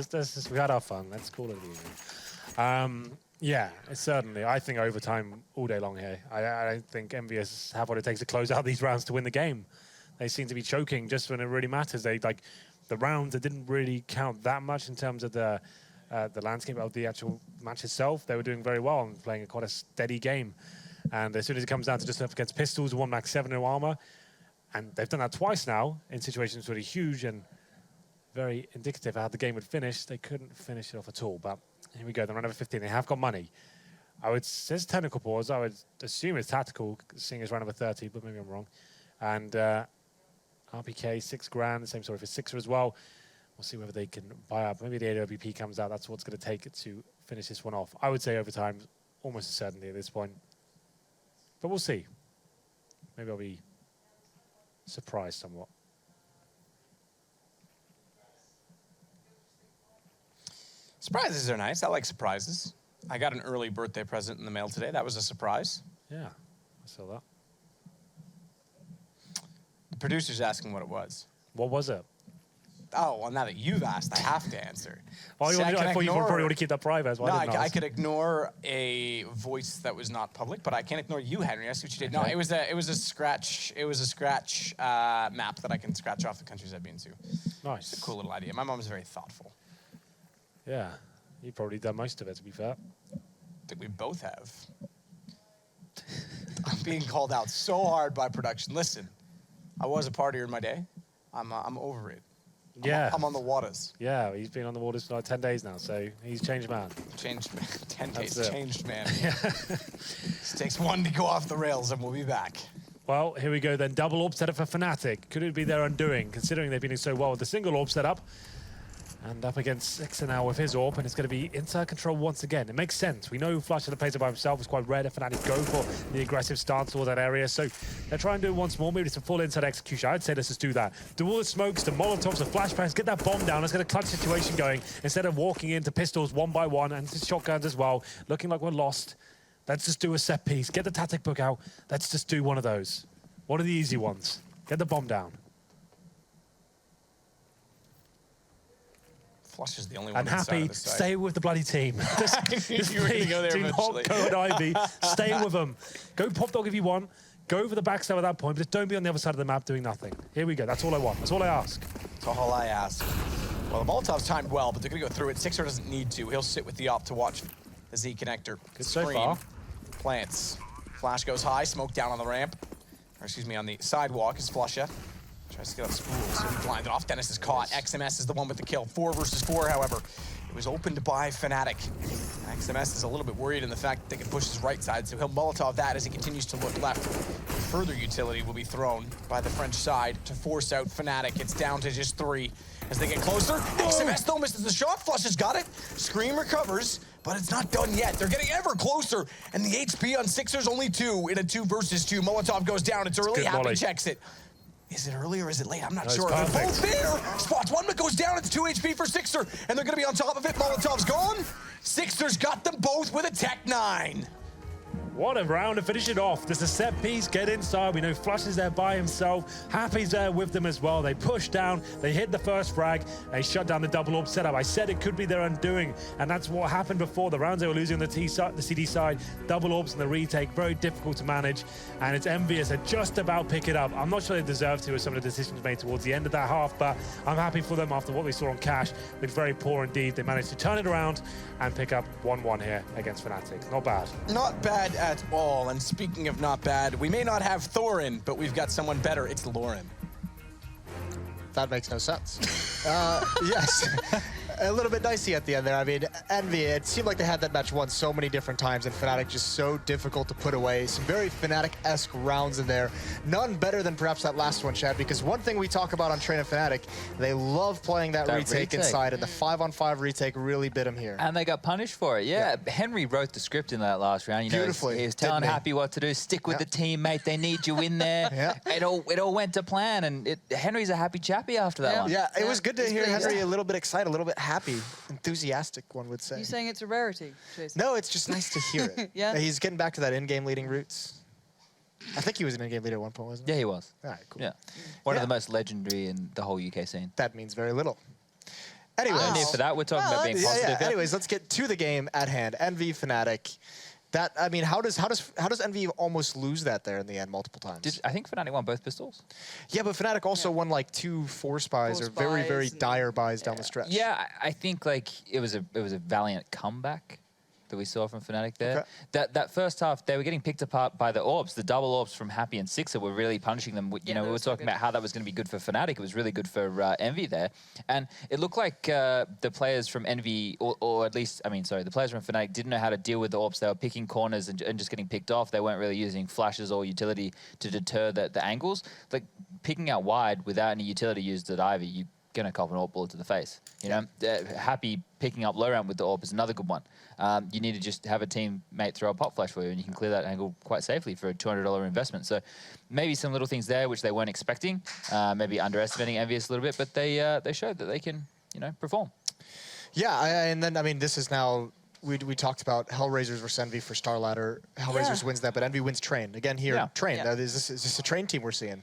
We had our fun. Let's call it an evening. Yeah, certainly. I think overtime all day long here. I don't think EnVyUs have what it takes to close out these rounds to win the game. They seem to be choking just when it really matters. They like the rounds that didn't really count that much in terms of the landscape of the actual match itself. They were doing very well and playing quite a steady game. And as soon as it comes down to just up against Pistols, 1 max 7 no armor, and they've done that twice now in situations really huge and very indicative of how the game would finish. They couldn't finish it off at all, but here we go, the round number 15. They have got money. There's technical pause. I would assume it's tactical, seeing as round number 30, but maybe I'm wrong. And RPK, 6 grand, same story for Sixer as well. We'll see whether they can buy up. Maybe the AWP comes out. That's what's going to take it to finish this one off. I would say overtime, almost a certainty at this point. But we'll see. Maybe I'll be surprised somewhat. Surprises are nice. I like surprises. I got an early birthday present in the mail today. That was a surprise. Yeah, I saw that. The producer's asking what it was. What was it? Oh, well, now that you've asked, I have to answer. Oh, I thought you probably want to keep that private. No, I could ignore a voice that was not public, but I can't ignore you, Henry. I see what you did. Okay. No, it was a scratch map that I can scratch off the countries I've been to. Nice. It's a cool little idea. My mom's very thoughtful. Yeah, you've probably done most of it, to be fair. I think we both have. I'm being called out so hard by production. Listen, I was a partier in my day. I'm over it. I'm on the waters. Yeah, he's been on the waters for like 10 days now, so he's changed man. Changed man. 10 days, changed man. It takes one to go off the rails and we'll be back. Well, here we go then. Double orb setup for Fnatic. Could it be their undoing, considering they've been doing so well with the single orb setup? And up against Sixer now with his AWP, and it's going to be inside control once again. It makes sense. We know Flush that plays it by himself is quite rare that Fnatic go for the aggressive stance towards that area. So they're trying to do it once more. Maybe it's a full inside execution. I'd say let's just do that. Do all the smokes, the Molotovs, the flashbangs, get that bomb down. Let's get a clutch situation going instead of walking into pistols one by one and shotguns as well. Looking like we're lost. Let's just do a set piece. Get the tactic book out. Let's just do one of those. One of the easy ones. Get the bomb down. Flush is the only one. And Happy, stay with the bloody team. Just you were going to go there do eventually. not go at Ivy. Stay with them. Go Pop Dog if you want. Go over the backside at that point, but just don't be on the other side of the map doing nothing. Here we go. That's all I want. That's all I ask. That's all I ask. Well, the Molotov's timed well, but they're going to go through it. Sixer doesn't need to. He'll sit with the op to watch the Z connector. Good so far. Plants. Flash goes high. Smoke down on the ramp. Or excuse me, on the sidewalk is Flusha. Tries to get up spool, so he blinded off. Dennis is caught. XMS is the one with the kill. 4 versus 4, however. It was opened by Fnatic. XMS is a little bit worried in the fact that they can push his right side, so he'll Molotov that as he continues to look left. Further utility will be thrown by the French side to force out Fnatic. It's down to just 3 as they get closer. XMS though misses the shot. Flush has got it. Scream recovers, but it's not done yet. They're getting ever closer, and the HP on Sixers only 2 in a 2 versus 2. Molotov goes down. It's early. Happy checks it. Is it early or is it late? I'm not sure. They're both there. Spots one, but goes down. It's 2 HP for Sixer, and they're going to be on top of it. Molotov's gone. Sixer's got them both with a Tech 9. What a round to finish it off. There's a set piece, get inside. We know Flush is there by himself. Happy's there with them as well. They push down, they hit the first frag, they shut down the double orb setup. I said it could be their undoing, and that's what happened before. The rounds they were losing on the CD side, double orbs and the retake, very difficult to manage, and it's EnVyUs that just about pick it up. I'm not sure they deserve to with some of the decisions made towards the end of that half, but I'm happy for them after what we saw on Cash. Looked very poor indeed. They managed to turn it around and pick up 1-1 here against Fnatic. Not bad. Not bad at all. And speaking of not bad, we may not have Thorin, but we've got someone better. It's Lauren. That makes no sense. Yes. A little bit dicey at the end there. I mean, Envy, it seemed like they had that match won so many different times, and Fnatic just so difficult to put away. Some very Fnatic-esque rounds in there. None better than perhaps that last one, Chad, because one thing we talk about on Train of Fnatic, they love playing that retake inside, and the 5-on-5 retake really bit them here. And they got punished for it, yeah. Henry wrote the script in that last round. You know, beautifully. He was telling Happy what to do. Stick with the team, mate. They need you in there. It all went to plan, and Henry's a happy chappy after that one. Yeah, it was good to hear Henry a little bit excited, a little bit happy, enthusiastic, one would say. You saying it's a rarity, Jason? No, it's just nice to hear it. Yeah. He's getting back to that in-game leading roots. I think he was an in-game leader at one point, wasn't he? Yeah, he was. All right, cool. Yeah. One of the most legendary in the whole UK scene. That means very little. Anyways. No need for that. We're talking about being positive. Yeah. Anyways, let's get to the game at hand. Envy, Fnatic. That, I mean, how does Envy almost lose that there in the end multiple times? I think Fnatic won both pistols. Yeah, but Fnatic also won like 2 force buys or very, very dire buys down the stretch. Yeah, I think like it was a valiant comeback that we saw from Fnatic there. Okay. That first half, they were getting picked apart by the orbs. The double orbs from Happy and Sixer were really punishing them. You know, we were talking about how that was going to be good for Fnatic. It was really good for Envy there. And it looked like the players from Envy, or at least, I mean, sorry, the players from Fnatic didn't know how to deal with the orbs. They were picking corners and just getting picked off. They weren't really using flashes or utility to deter the angles. Like picking out wide without any utility used at Ivy, you're going to cop an orb bullet to the face. You know, Happy picking up low round with the orb is another good one. You need to just have a teammate throw a pop flash for you, and you can clear that angle quite safely for a $200 investment. So maybe some little things there which they weren't expecting, maybe underestimating EnVyUs a little bit, but they showed that they can, you know, perform. Yeah, and then, I mean, this is now, we talked about Hellraisers versus Envy for Star Ladder. Hellraisers wins that, but Envy wins Train. Again here, Train. Is this a Train team we're seeing?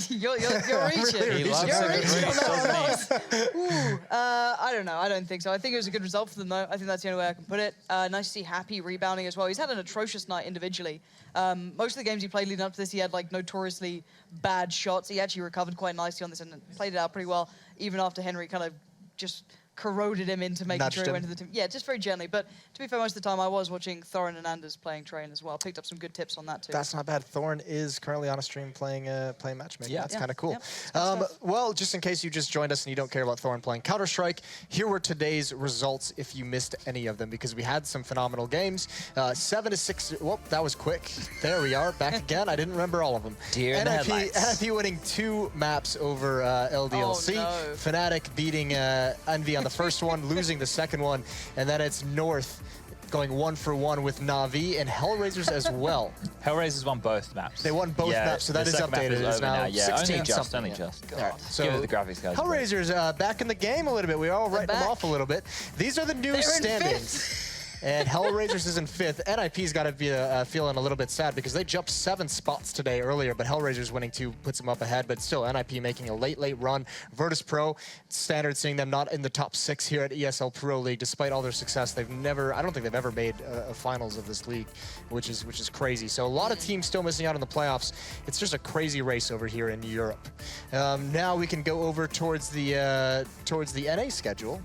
You're reaching. He loves You're it. reaching on that one. I don't know. I don't think so. I think it was a good result for them, though. I think that's the only way I can put it. Nice to see Happy rebounding as well. He's had an atrocious night individually. Most of the games he played leading up to this, he had like notoriously bad shots. He actually recovered quite nicely on this and played it out pretty well, even after Henry kind of just corroded him into making sure he went to the team. Yeah, just very gently. But to be fair, most of the time I was watching Thorin and Anders playing Train as well. Picked up some good tips on that too. That's not bad. Thorin is currently on a stream playing matchmaking. Yeah, that's kind of cool. Yeah, well, just in case you just joined us and you don't care about Thorin playing Counter-Strike, here were today's results if you missed any of them, because we had some phenomenal games. 7-6. Whoop, that was quick. There we are, back again. I didn't remember all of them. Deer in the headlights. NIP winning 2 maps over LDLC. Oh, no. Fnatic beating Envy on the first one, losing the second one, and then it's North going 1-for-1 with Na'Vi and Hellraisers as well. Hellraisers won both maps. They won both maps, so that is updated. It's now 16 something. Only just. Right, so give it the graphics guys. Hellraisers back in the game a little bit. We all writing them off a little bit. These are the new standings. And Hellraisers is in 5th. NIP's got to be feeling a little bit sad because they jumped 7 spots today earlier, but Hellraisers winning 2 puts them up ahead. But still, NIP making a late run. Virtus Pro, standard seeing them not in the top 6 here at ESL Pro League, despite all their success. They've never, I don't think they've ever made a finals of this league, which is crazy. So a lot of teams still missing out on the playoffs. It's just a crazy race over here in Europe. Now we can go over towards the NA schedule.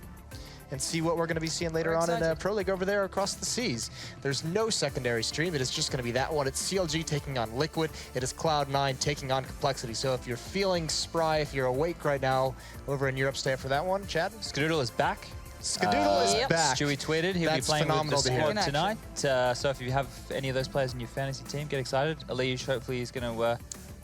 and see what we're going to be seeing later on in Pro League over there across the seas. There's no secondary stream. It is just going to be that one. It's CLG taking on Liquid. It is Cloud9 taking on Complexity. So if you're feeling spry, if you're awake right now over in Europe, stay up for that one. Chad? Skadoodle is back. Skadoodle is back. Stewie tweeted he'll That's be playing with the phenomenal to hear. squad tonight. So if you have any of those players in your fantasy team, get excited. Alish hopefully is going to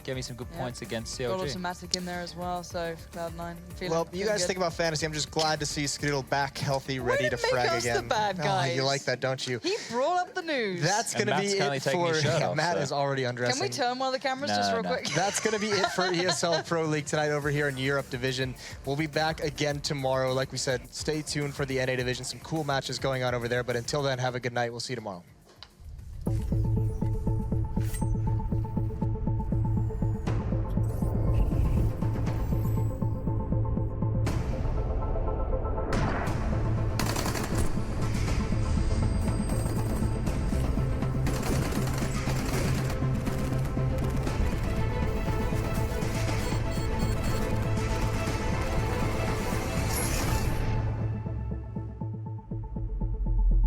get me some good points against Got CLG. some Matchday in there as well, so for Cloud9. Well, you guys think about fantasy. I'm just glad to see Skadoodle back healthy, ready to frag us again. the bad Oh, guys. you like that, don't you? He brought up the news. That's going to Matt's be currently it taking for... his shirt off, Matt so. is already undressing. Can we turn one of the cameras just real quick? That's going to be it for ESL Pro League tonight over here in Europe Division. We'll be back again tomorrow. Like we said, stay tuned for the NA Division. Some cool matches going on over there. But until then, have a good night. We'll see you tomorrow.